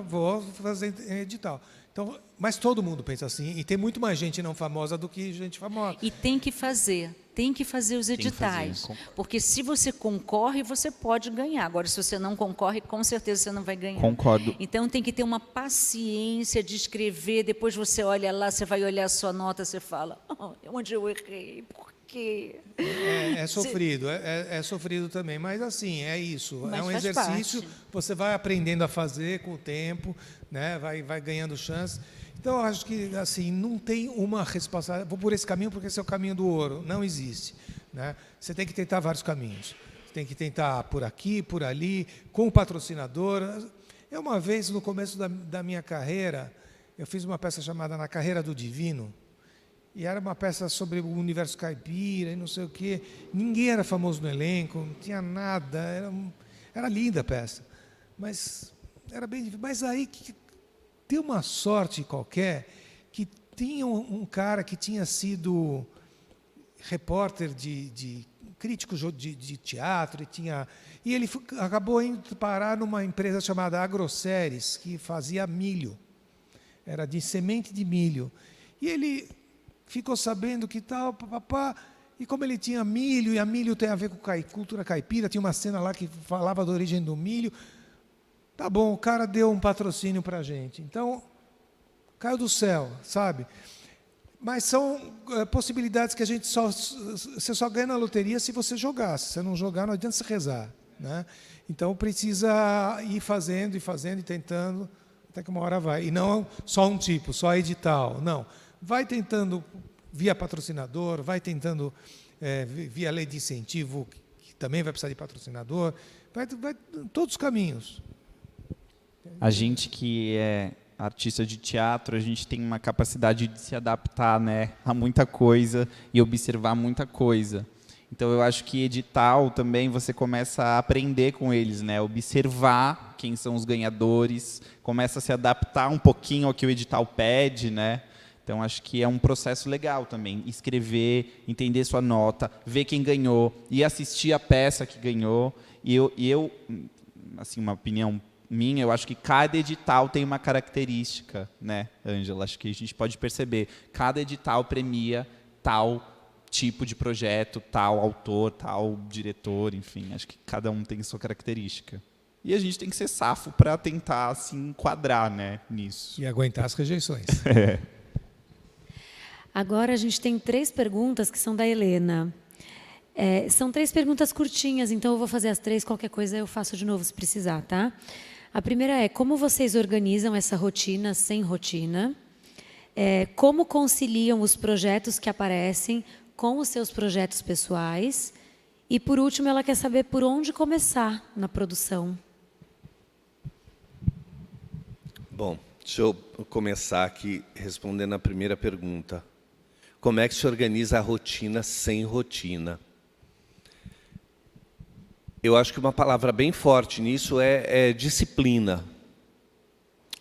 Vou fazer edital. Então, mas todo mundo pensa assim, e tem muito mais gente não famosa do que gente famosa. E tem que fazer os editais. Porque se você concorre, você pode ganhar. Agora, se você não concorre, com certeza você não vai ganhar. Concordo. Então, tem que ter uma paciência de escrever, depois você olha lá, você vai olhar a sua nota, você fala, onde eu errei, por quê? É sofrido, é sofrido também, mas assim, é isso. Mas é um faz exercício, parte. você vai aprendendo a fazer com o tempo, né? vai ganhando chance. Então, eu acho que assim, não tem uma responsabilidade, vou por esse caminho porque esse é o caminho do ouro, não existe. Né? Você tem que tentar vários caminhos. Você tem que tentar por aqui, por ali, com o patrocinador. Eu, uma vez, no começo da minha carreira, eu fiz uma peça chamada Na Carreira do Divino, e era uma peça sobre o universo caipira e não sei o quê. Ninguém era famoso no elenco, não tinha nada, era linda a peça. Mas era bem difícil. Mas aí deu uma sorte qualquer que tinha um cara que tinha sido repórter de crítico de teatro, e ele acabou indo parar numa empresa chamada Agroceres, que fazia milho. Era de semente de milho. E ele ficou sabendo que tal, e como ele tinha milho, e a milho tem a ver com cultura caipira, tinha uma cena lá que falava da origem do milho. Tá bom, o cara deu um patrocínio para a gente. Então, caiu do céu, sabe? Mas são possibilidades que você só ganha na loteria se você jogar. Se você não jogar, não adianta você rezar. Né? Então, precisa ir fazendo e tentando, até que uma hora vai. E não só um tipo, só edital. Não. Vai tentando via patrocinador, vai tentando via lei de incentivo, que também vai precisar de patrocinador. Vai todos os caminhos. A gente que é artista de teatro, a gente tem uma capacidade de se adaptar, né, a muita coisa e observar muita coisa. Então, eu acho que edital também você começa a aprender com eles, né, observar quem são os ganhadores, começa a se adaptar um pouquinho ao que o edital pede, né. Então, acho que é um processo legal também, escrever, entender sua nota, ver quem ganhou e assistir a peça que ganhou. E eu assim, uma opinião minha, eu acho que cada edital tem uma característica, né, Ângela? Acho que a gente pode perceber. Cada edital premia tal tipo de projeto, tal autor, tal diretor, enfim. Acho que cada um tem sua característica. E a gente tem que ser safo para tentar se enquadrar, né, nisso. E aguentar as rejeições. Agora a gente tem 3 perguntas que são da Helena. São 3 perguntas curtinhas, então eu vou fazer as 3, qualquer coisa eu faço de novo se precisar, tá? A primeira é, como vocês organizam essa rotina sem rotina? Como conciliam os projetos que aparecem com os seus projetos pessoais? E, por último, ela quer saber por onde começar na produção. Bom, deixa eu começar aqui respondendo a primeira pergunta. Como é que se organiza a rotina sem rotina? Eu acho que uma palavra bem forte nisso é disciplina.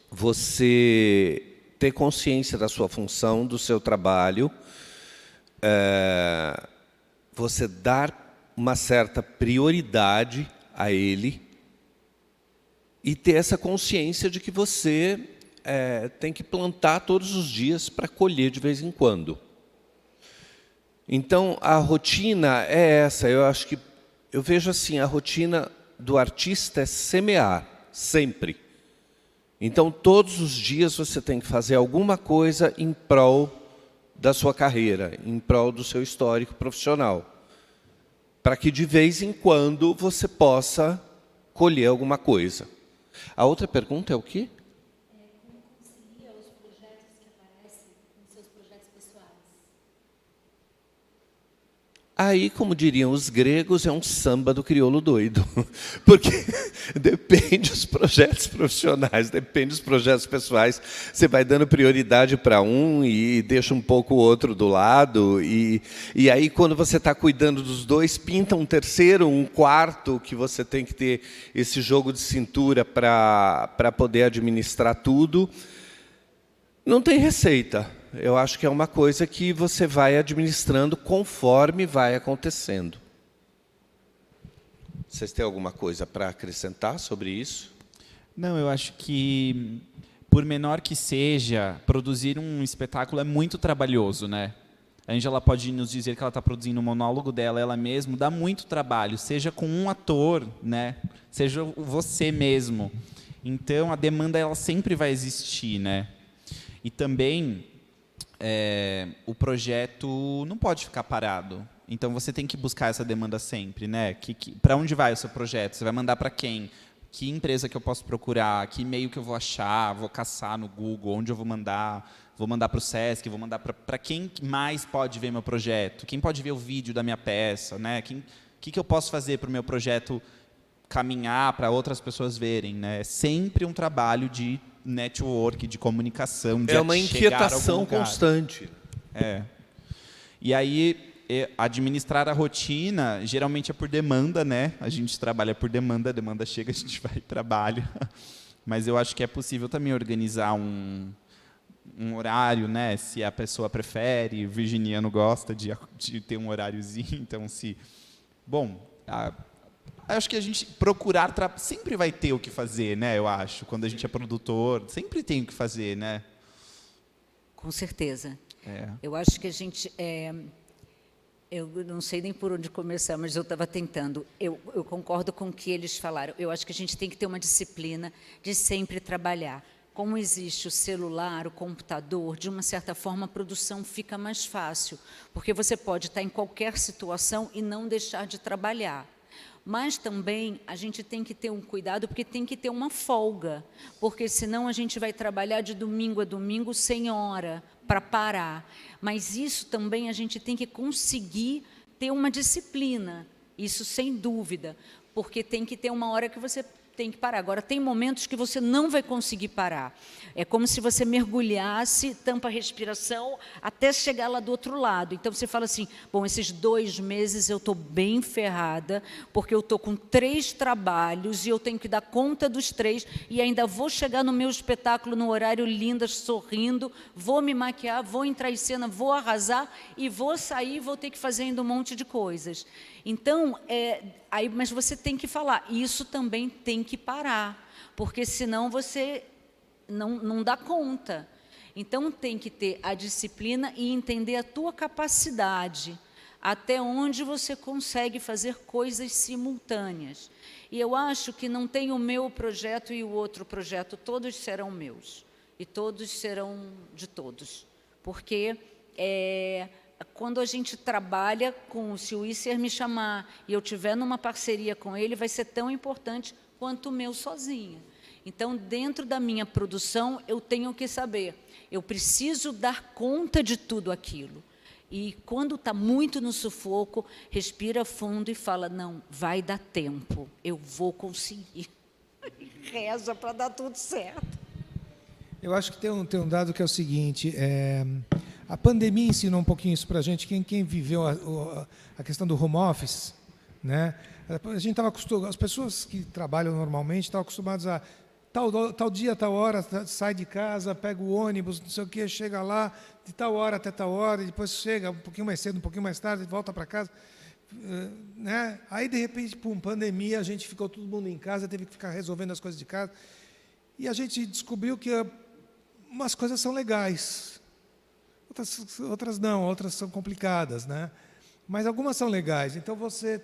Você ter consciência da sua função, do seu trabalho, você dar uma certa prioridade a ele e ter essa consciência de que você tem que plantar todos os dias para colher de vez em quando. Então, a rotina é essa. Eu vejo assim, a rotina do artista é semear, sempre. Então, todos os dias você tem que fazer alguma coisa em prol da sua carreira, em prol do seu histórico profissional, para que de vez em quando você possa colher alguma coisa. A outra pergunta é o quê? Como concilia os projetos que aparecem com seus projetos pessoais? Aí, como diriam os gregos, é um samba do crioulo doido. Porque depende dos projetos profissionais, depende dos projetos pessoais. Você vai dando prioridade para um e deixa um pouco o outro do lado. E aí, quando você está cuidando dos dois, pinta um terceiro, um quarto, que você tem que ter esse jogo de cintura para poder administrar tudo. Não tem receita. Eu acho que é uma coisa que você vai administrando conforme vai acontecendo. Vocês têm alguma coisa para acrescentar sobre isso? Não, eu acho que, por menor que seja, produzir um espetáculo é muito trabalhoso, né? A Ângela pode nos dizer que ela está produzindo um monólogo dela, ela mesma, dá muito trabalho, seja com um ator, né? Seja você mesmo. Então, a demanda ela sempre vai existir, né? E também, o projeto não pode ficar parado. Então, você tem que buscar essa demanda sempre, né? Para onde vai o seu projeto? Você vai mandar para quem? Que empresa que eu posso procurar? Que e-mail que eu vou achar? Vou caçar no Google? Onde eu vou mandar? Vou mandar para o Sesc? Vou mandar para quem mais pode ver meu projeto? Quem pode ver o vídeo da minha peça? Né? Que eu posso fazer para o meu projeto caminhar para outras pessoas verem? Né? É sempre um trabalho de network, de comunicação, de É uma chegar a algum inquietação lugar. constante. E aí, administrar a rotina, geralmente é por demanda, né? A gente trabalha por demanda, a demanda chega, a gente vai e trabalha. Mas eu acho que é possível também organizar um horário, né? Se a pessoa prefere, o virginiano gosta de ter um horáriozinho, então se... Bom, acho que a gente procurar... Sempre vai ter o que fazer, né? Eu acho, quando a gente é produtor, sempre tem o que fazer, né? Com certeza. Eu acho que a gente... eu não sei nem por onde começar, mas eu estava tentando. Eu concordo com o que eles falaram. Eu acho que a gente tem que ter uma disciplina de sempre trabalhar. Como existe o celular, o computador, de uma certa forma a produção fica mais fácil, porque você pode estar em qualquer situação e não deixar de trabalhar. Mas também a gente tem que ter um cuidado, porque tem que ter uma folga, porque senão a gente vai trabalhar de domingo a domingo sem hora para parar. Mas isso também a gente tem que conseguir ter uma disciplina, isso sem dúvida, porque tem que ter uma hora que você tem que parar. Agora, tem momentos que você não vai conseguir parar. É como se você mergulhasse, tampa a respiração, até chegar lá do outro lado. Então, você fala assim, bom, esses 2 meses eu estou bem ferrada, porque eu estou com 3 trabalhos e eu tenho que dar conta dos 3 e ainda vou chegar no meu espetáculo no horário lindas, sorrindo, vou me maquiar, vou entrar em cena, vou arrasar e vou sair, vou ter que fazer ainda um monte de coisas. Então, mas você tem que falar, isso também tem que parar, porque senão você não dá conta. Então, tem que ter a disciplina e entender a tua capacidade, até onde você consegue fazer coisas simultâneas. E eu acho que não tem o meu projeto e o outro projeto, todos serão meus, e todos serão de todos, porque quando a gente trabalha se o Isser me chamar e eu tiver numa parceria com ele, vai ser tão importante quanto o meu sozinha. Então, dentro da minha produção, eu tenho que saber, eu preciso dar conta de tudo aquilo. E quando está muito no sufoco, respira fundo e fala, não, vai dar tempo, eu vou conseguir. Reza para dar tudo certo. Eu acho que tem um dado que é o seguinte, a pandemia ensinou um pouquinho isso para a gente, quem viveu a questão do home office, né? A gente estava acostumado, as pessoas que trabalham normalmente estavam acostumadas a tal dia, tal hora, sai de casa, pega o ônibus, não sei o quê, chega lá, de tal hora até tal hora, e depois chega um pouquinho mais cedo, um pouquinho mais tarde, volta para casa. Né? Aí, de repente, pandemia, a gente ficou todo mundo em casa, teve que ficar resolvendo as coisas de casa. E a gente descobriu que umas coisas são legais, outras não, outras são complicadas, né? Mas algumas são legais. Então, você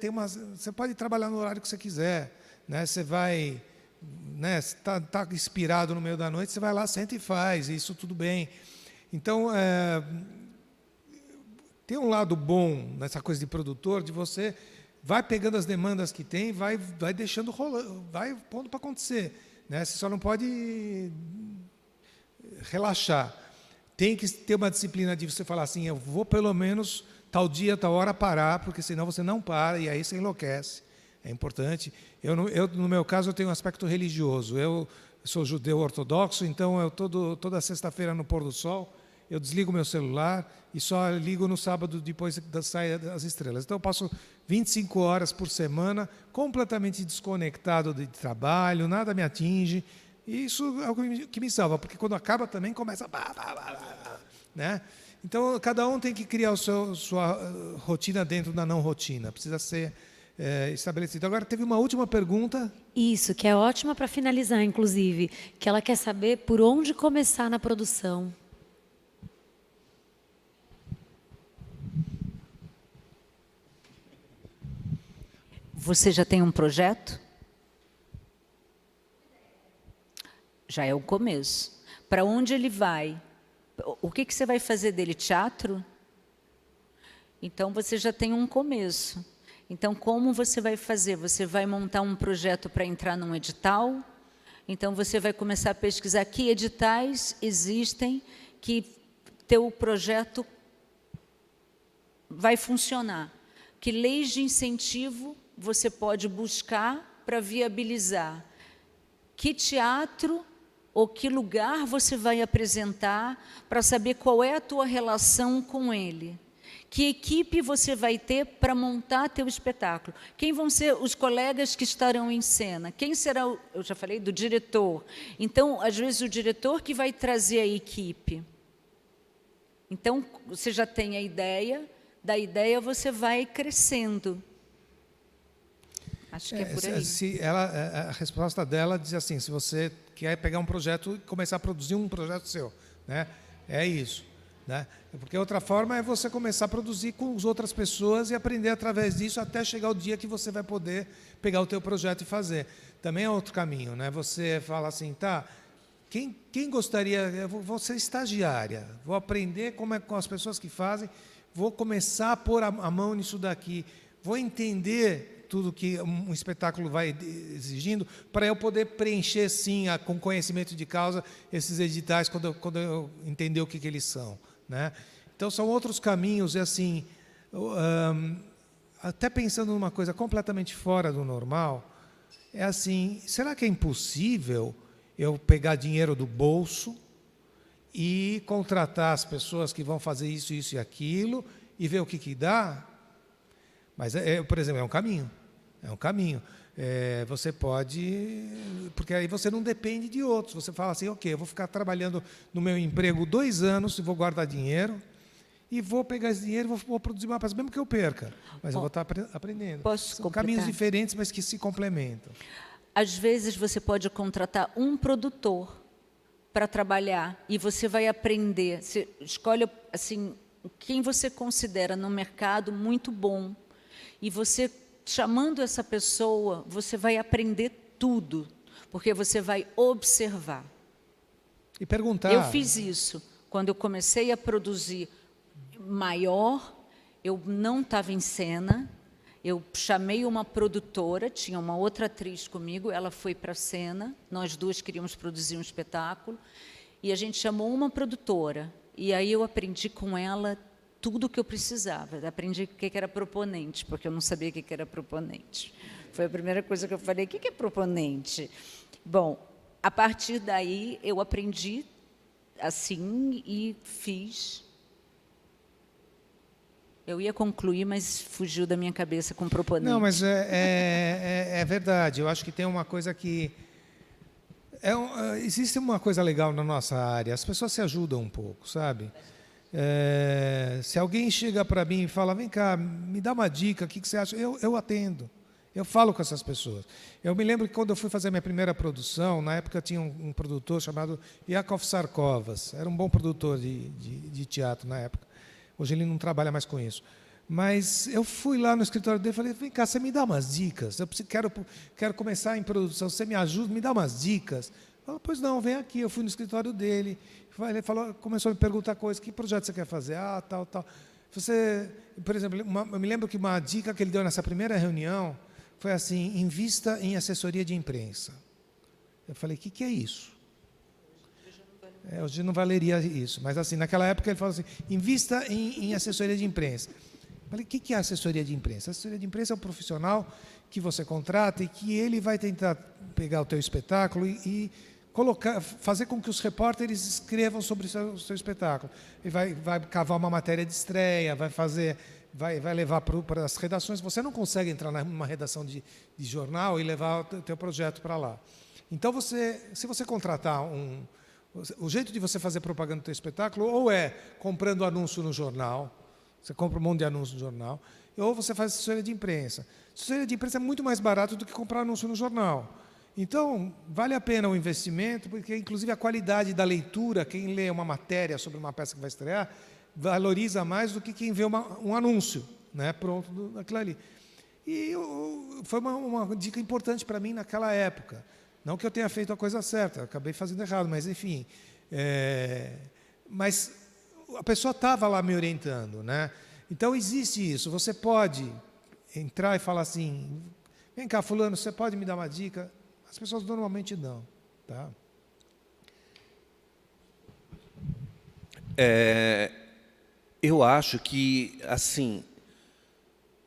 pode trabalhar no horário que você quiser, né? Você vai, né? Tá inspirado no meio da noite, você vai lá, senta e faz, e isso tudo bem. Então, tem um lado bom nessa coisa de produtor, de você vai pegando as demandas que tem, vai deixando rolando, vai pondo para acontecer, né? Você só não pode relaxar. Tem que ter uma disciplina de você falar assim, eu vou pelo menos tal dia, tal hora parar, porque senão você não para e aí você enlouquece. É importante. No meu caso, eu tenho um aspecto religioso. Eu sou judeu ortodoxo, então toda sexta-feira no pôr do sol, eu desligo meu celular e só ligo no sábado depois da saída das estrelas. Então, eu passo 25 horas por semana completamente desconectado de trabalho, nada me atinge. E isso é o que me salva, porque quando acaba também começa... né? Então, cada um tem que criar sua rotina dentro da não rotina. Precisa ser estabelecido. Agora, teve uma última pergunta. Isso, que é ótima para finalizar, inclusive, que ela quer saber por onde começar na produção. Você já tem um projeto? Já é o começo. Para onde ele vai? O que você vai fazer dele? Teatro? Então, você já tem um começo. Então, como você vai fazer? Você vai montar um projeto para entrar num edital? Então, você vai começar a pesquisar que editais existem que teu projeto vai funcionar. Que leis de incentivo você pode buscar para viabilizar. Que teatro ou que lugar você vai apresentar para saber qual é a tua relação com ele. Que equipe você vai ter para montar teu espetáculo. Quem vão ser os colegas que estarão em cena? Quem será, eu já falei, do diretor. Então, às vezes, o diretor que vai trazer a equipe. Então, você já tem a ideia, da ideia você vai crescendo. Acho que é por aí. A resposta dela diz assim, se você quer pegar um projeto e começar a produzir um projeto seu, né? É isso, né? Porque outra forma é você começar a produzir com as outras pessoas e aprender através disso até chegar o dia que você vai poder pegar o teu projeto e fazer. Também é outro caminho, né? Você fala assim, tá, quem gostaria, eu vou ser estagiária, vou aprender como é com as pessoas que fazem, vou começar a pôr a mão nisso daqui, vou entender tudo que um espetáculo vai exigindo, para eu poder preencher, sim, com conhecimento de causa, esses editais, quando eu entender o que eles são, né? Então, são outros caminhos, assim, até pensando numa coisa completamente fora do normal, é assim, será que é impossível eu pegar dinheiro do bolso e contratar as pessoas que vão fazer isso, isso e aquilo, e ver o que dá? Mas, por exemplo, é um caminho. É um caminho. Você pode... Porque aí você não depende de outros. Você fala assim, ok, eu vou ficar trabalhando no meu emprego 2 anos, e vou guardar dinheiro, e vou pegar esse dinheiro e vou produzir uma peça, mesmo que eu perca. Mas eu vou estar aprendendo. Posso São completar? caminhos diferentes, mas que se complementam. Às vezes, você pode contratar um produtor para trabalhar, e você vai aprender. Você escolhe, assim, quem você considera no mercado muito bom, e você, chamando essa pessoa, você vai aprender tudo, porque você vai observar. E perguntar. Eu fiz isso. Quando eu comecei a produzir maior, eu não estava em cena, eu chamei uma produtora, tinha uma outra atriz comigo, ela foi para a cena, nós duas queríamos produzir um espetáculo, e a gente chamou uma produtora, e aí eu aprendi com ela tudo o que eu precisava. Aprendi o que era proponente, porque eu não sabia o que era proponente. Foi a primeira coisa que eu falei, o que é proponente? Bom, a partir daí, eu aprendi assim e fiz. Eu ia concluir, mas fugiu da minha cabeça com proponente. Não, mas é verdade. Eu acho que tem uma coisa que... existe uma coisa legal na nossa área, as pessoas se ajudam um pouco, sabe? Se alguém chega para mim e fala, vem cá, me dá uma dica, o que você acha? Eu atendo, eu falo com essas pessoas. Eu me lembro que quando eu fui fazer minha primeira produção, na época tinha um produtor chamado Yakov Sarkovas, era um bom produtor de teatro na época. Hoje ele não trabalha mais com isso. Mas eu fui lá no escritório dele e falei, vem cá, você me dá umas dicas, eu quero começar em produção, você me ajuda, me dá umas dicas. Eu falei, pois não, vem aqui. Eu fui no escritório dele, ele começou a me perguntar coisas, que projeto você quer fazer? Tal. Você, por exemplo, eu me lembro que uma dica que ele deu nessa primeira reunião foi assim, invista em assessoria de imprensa. Eu falei, o que é isso? Hoje não valeria isso, mas assim, naquela época ele falou assim, invista em assessoria de imprensa. Eu falei, o que é assessoria de imprensa? Assessoria de imprensa é um profissional que você contrata e que ele vai tentar pegar o teu espetáculo e fazer com que os repórteres escrevam sobre o seu espetáculo. Ele vai cavar uma matéria de estreia, vai levar para as redações. Você não consegue entrar numa redação de jornal e levar o teu projeto para lá. Então, se você contratar o jeito de você fazer propaganda do teu espetáculo ou é comprando anúncio no jornal, você compra um monte de anúncio no jornal, ou você faz assessoria de imprensa. Assessoria de imprensa é muito mais barato do que comprar anúncio no jornal. Então, vale a pena o investimento, porque, inclusive, a qualidade da leitura, quem lê uma matéria sobre uma peça que vai estrear, valoriza mais do que quem vê um anúncio, né, pronto daquilo ali. E foi uma dica importante para mim naquela época. Não que eu tenha feito a coisa certa, eu acabei fazendo errado, mas, enfim. Mas a pessoa estava lá me orientando, né? Então, existe isso. Você pode entrar e falar assim, vem cá, fulano, você pode me dar uma dica? As pessoas normalmente dão. Tá? Eu acho que, assim,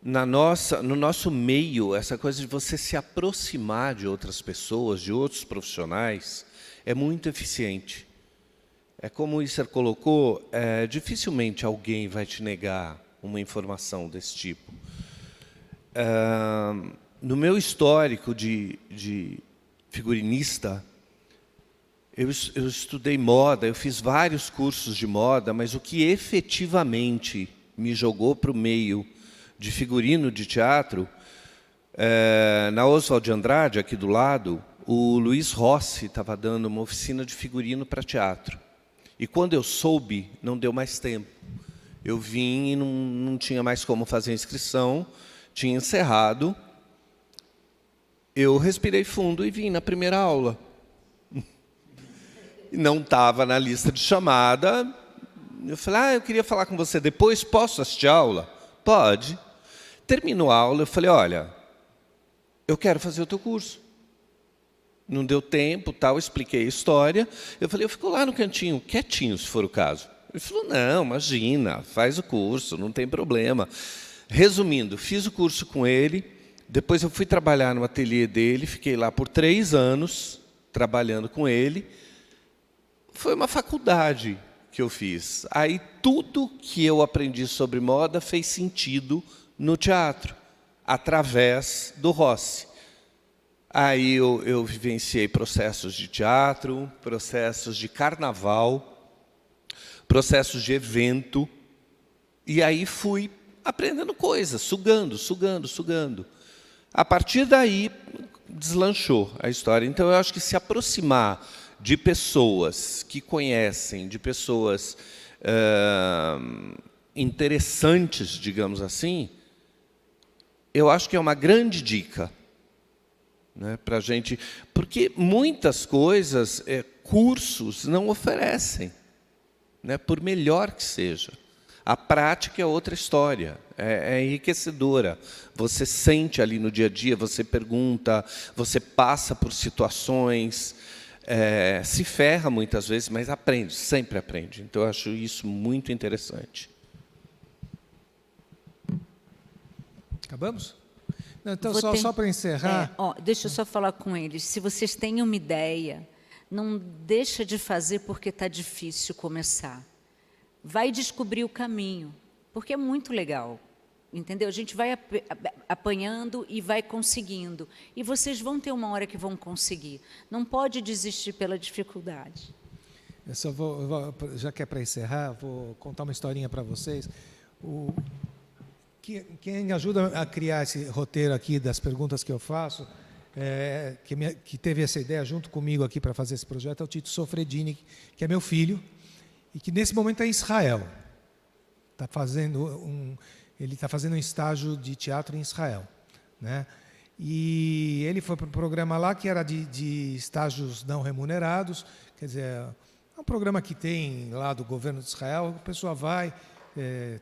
no nosso meio, essa coisa de você se aproximar de outras pessoas, de outros profissionais, é muito eficiente. É como o Isser colocou, dificilmente alguém vai te negar uma informação desse tipo. No meu histórico de figurinista, eu estudei moda, eu fiz vários cursos de moda, mas o que efetivamente me jogou para o meio de figurino de teatro, na Oswald de Andrade, aqui do lado, o Luiz Rossi estava dando uma oficina de figurino para teatro. E quando eu soube, não deu mais tempo. Eu vim e não tinha mais como fazer a inscrição, tinha encerrado. Eu respirei fundo e vim na primeira aula. Não estava na lista de chamada. Eu falei, eu queria falar com você depois, posso assistir a aula? Pode. Terminou a aula, eu falei, olha, eu quero fazer o teu curso. Não deu tempo, tal, expliquei a história. Eu falei, eu fico lá no cantinho, quietinho, se for o caso. Ele falou, não, imagina, faz o curso, não tem problema. Resumindo, fiz o curso com ele, depois eu fui trabalhar no ateliê dele, fiquei lá por 3 anos, trabalhando com ele. Foi uma faculdade que eu fiz. Aí tudo que eu aprendi sobre moda fez sentido no teatro, através do Rossi. Aí eu vivenciei processos de teatro, processos de carnaval, processos de evento, e aí fui aprendendo coisas, sugando. A partir daí, deslanchou a história. Então, eu acho que se aproximar de pessoas que conhecem, de pessoas interessantes, digamos assim, eu acho que é uma grande dica, né, para a gente, porque muitas coisas, cursos não oferecem, né, por melhor que seja. A prática é outra história, é enriquecedora. Você sente ali no dia a dia, você pergunta, você passa por situações, se ferra muitas vezes, mas aprende, sempre aprende. Então, eu acho isso muito interessante. Acabamos? Não, então, Vou só para encerrar... deixa eu só falar com eles. Se vocês têm uma ideia, não deixa de fazer porque está difícil começar. Vai descobrir o caminho, porque é muito legal. entendeu? A gente vai apanhando e vai conseguindo. E vocês vão ter uma hora que vão conseguir. Não pode desistir pela dificuldade. Eu só já que é para encerrar, vou contar uma historinha para vocês. Quem ajuda a criar esse roteiro aqui das perguntas que eu faço, que teve essa ideia junto comigo aqui para fazer esse projeto, é o Tito Sofredini, que é meu filho, e que nesse momento é em Israel. Ele está fazendo um estágio de teatro em Israel, né? E ele foi para um programa lá que era de estágios não remunerados, quer dizer, é um programa que tem lá do governo de Israel, a pessoa vai,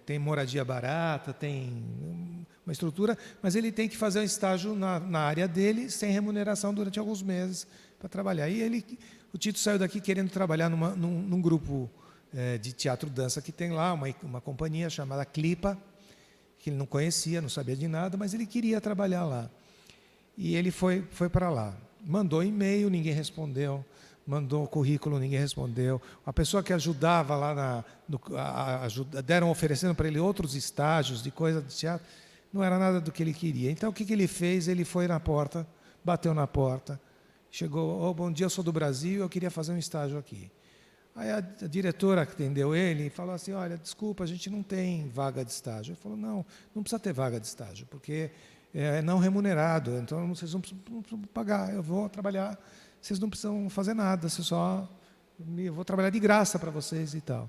tem moradia barata, tem uma estrutura, mas ele tem que fazer um estágio na área dele, sem remuneração, durante alguns meses, para trabalhar. E o Tito saiu daqui querendo trabalhar num grupo de teatro-dança que tem lá, uma companhia chamada Clipa, que ele não conhecia, não sabia de nada, mas ele queria trabalhar lá. E ele foi para lá. Mandou e-mail, ninguém respondeu. Mandou currículo, ninguém respondeu. A pessoa que ajudava lá, deram oferecendo para ele outros estágios de coisa de teatro, não era nada do que ele queria. Então, o que ele fez? Ele foi na porta, bateu na porta, chegou, bom dia, eu sou do Brasil, eu queria fazer um estágio aqui. Aí a diretora que atendeu ele falou assim, olha, desculpa, a gente não tem vaga de estágio. Ele falou, não precisa ter vaga de estágio, porque é não remunerado, então vocês não precisam pagar, eu vou trabalhar, vocês não precisam fazer nada, eu vou trabalhar de graça para vocês e tal.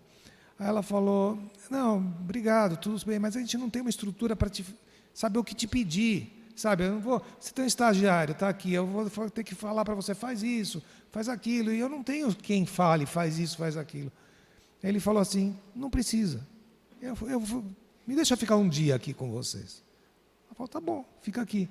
Aí ela falou, não, obrigado, tudo bem, mas a gente não tem uma estrutura para saber o que te pedir. Sabe, eu não vou. Você tem um estagiário, está aqui, eu vou ter que falar para você, faz isso, faz aquilo, e eu não tenho quem fale, faz isso, faz aquilo. Aí ele falou assim, não precisa. Me deixa ficar um dia aqui com vocês. Ela falou, tá bom, fica aqui.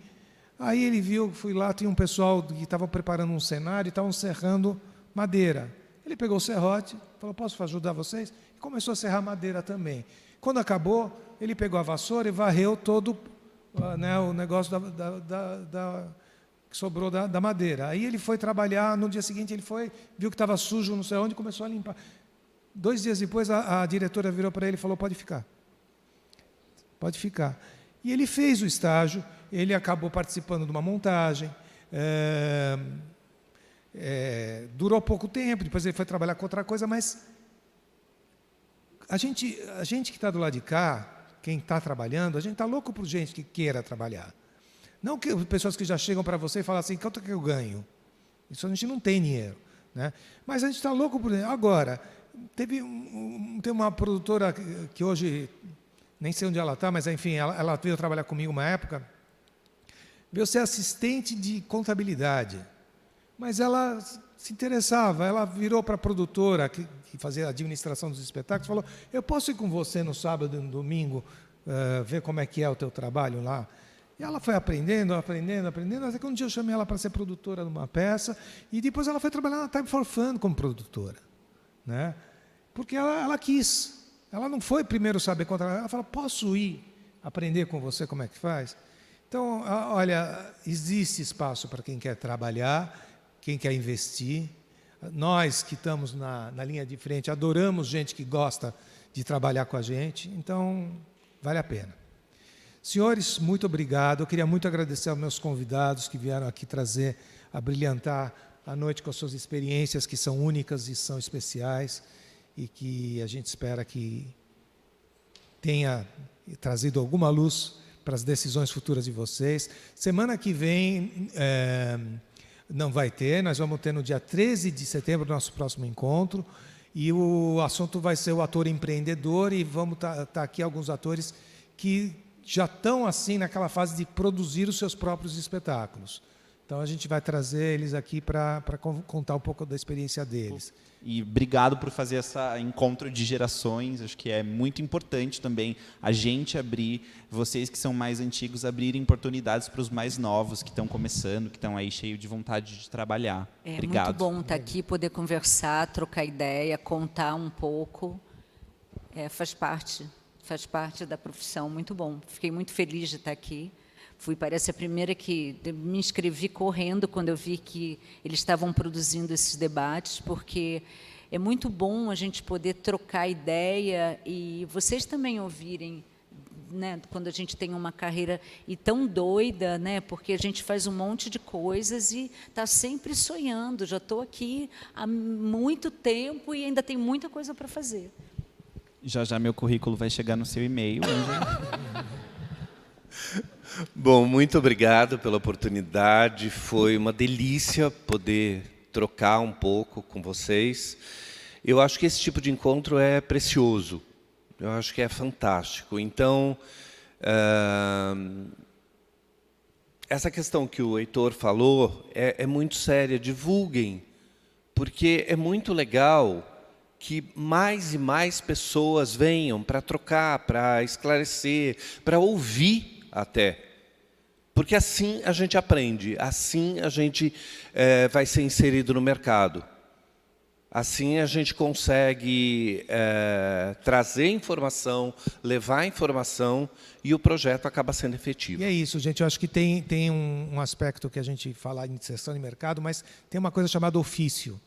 Aí ele viu, fui lá, tinha um pessoal que estava preparando um cenário e estavam serrando madeira. Ele pegou o serrote, falou, posso ajudar vocês? E começou a serrar madeira também. Quando acabou, ele pegou a vassoura e varreu todo o negócio que sobrou da madeira. Aí ele foi trabalhar, no dia seguinte ele viu que estava sujo, não sei onde, começou a limpar. 2 dias depois a diretora virou para ele e falou, pode ficar. Pode ficar. E ele fez o estágio, ele acabou participando de uma montagem, durou pouco tempo, depois ele foi trabalhar com outra coisa, mas a gente que está do lado de cá, quem está trabalhando, a gente está louco por gente que queira trabalhar. Não que pessoas que já chegam para você e falam assim, quanto que eu ganho? Isso a gente não tem dinheiro, né? Mas a gente está louco por... Agora, tem uma produtora que hoje, nem sei onde ela está, mas enfim, ela veio trabalhar comigo uma época, veio ser assistente de contabilidade. Mas ela se interessava, ela virou para a produtora que fazia a administração dos espetáculos, falou, eu posso ir com você no sábado e no domingo, ver como é que é o teu trabalho lá? E ela foi aprendendo, até que um dia eu chamei ela para ser produtora de uma peça, e depois ela foi trabalhar na Time for Fun como produtora, né? Porque ela quis, ela não foi primeiro saber contar, ela falou, posso ir aprender com você como é que faz? Então, olha, existe espaço para quem quer trabalhar, quem quer investir. Nós que estamos na linha de frente, adoramos gente que gosta de trabalhar com a gente, então vale a pena. Senhores, muito obrigado. Eu queria muito agradecer aos meus convidados que vieram aqui brilhantar a noite com as suas experiências, que são únicas e são especiais, e que a gente espera que tenha trazido alguma luz para as decisões futuras de vocês. Semana que vem... não vai ter, nós vamos ter no dia 13 de setembro o nosso próximo encontro, e o assunto vai ser o ator empreendedor, e vamos tá aqui alguns atores que já estão assim naquela fase de produzir os seus próprios espetáculos. Então a gente vai trazer eles aqui para contar um pouco da experiência deles. E obrigado por fazer esse encontro de gerações. Acho que é muito importante também a gente abrir, vocês que são mais antigos, abrirem oportunidades para os mais novos que estão começando, que estão aí cheios de vontade de trabalhar. Obrigado. Muito bom estar aqui, poder conversar, trocar ideia, contar um pouco. Faz parte da profissão, muito bom. Fiquei muito feliz de estar aqui. Parece a primeira que me inscrevi correndo quando eu vi que eles estavam produzindo esses debates, porque é muito bom a gente poder trocar ideia e vocês também ouvirem né, quando a gente tem uma carreira e tão doida, né, porque a gente faz um monte de coisas e está sempre sonhando. Já estou aqui há muito tempo e ainda tem muita coisa para fazer. Já já meu currículo vai chegar no seu e-mail, Ângela. Bom, muito obrigado pela oportunidade. Foi uma delícia poder trocar um pouco com vocês. Eu acho que esse tipo de encontro é precioso. Eu acho que é fantástico. Então, essa questão que o Heitor falou é muito séria. Divulguem, porque é muito legal que mais e mais pessoas venham para trocar, para esclarecer, para ouvir até. Porque assim a gente aprende, assim a gente vai ser inserido no mercado. Assim a gente consegue trazer informação, levar informação e o projeto acaba sendo efetivo. E é isso, gente. Eu acho que tem um aspecto que a gente fala em inserção de mercado, mas tem uma coisa chamada ofício.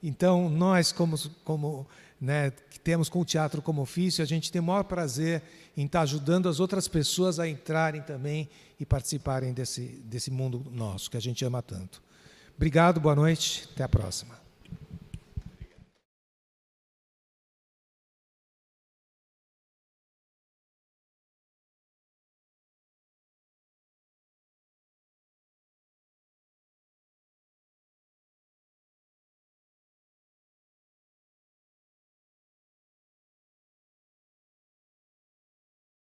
Então, nós, como né, que temos com o teatro como ofício, a gente tem o maior prazer em estar ajudando as outras pessoas a entrarem também e participarem desse mundo nosso, que a gente ama tanto. Obrigado, boa noite, até a próxima.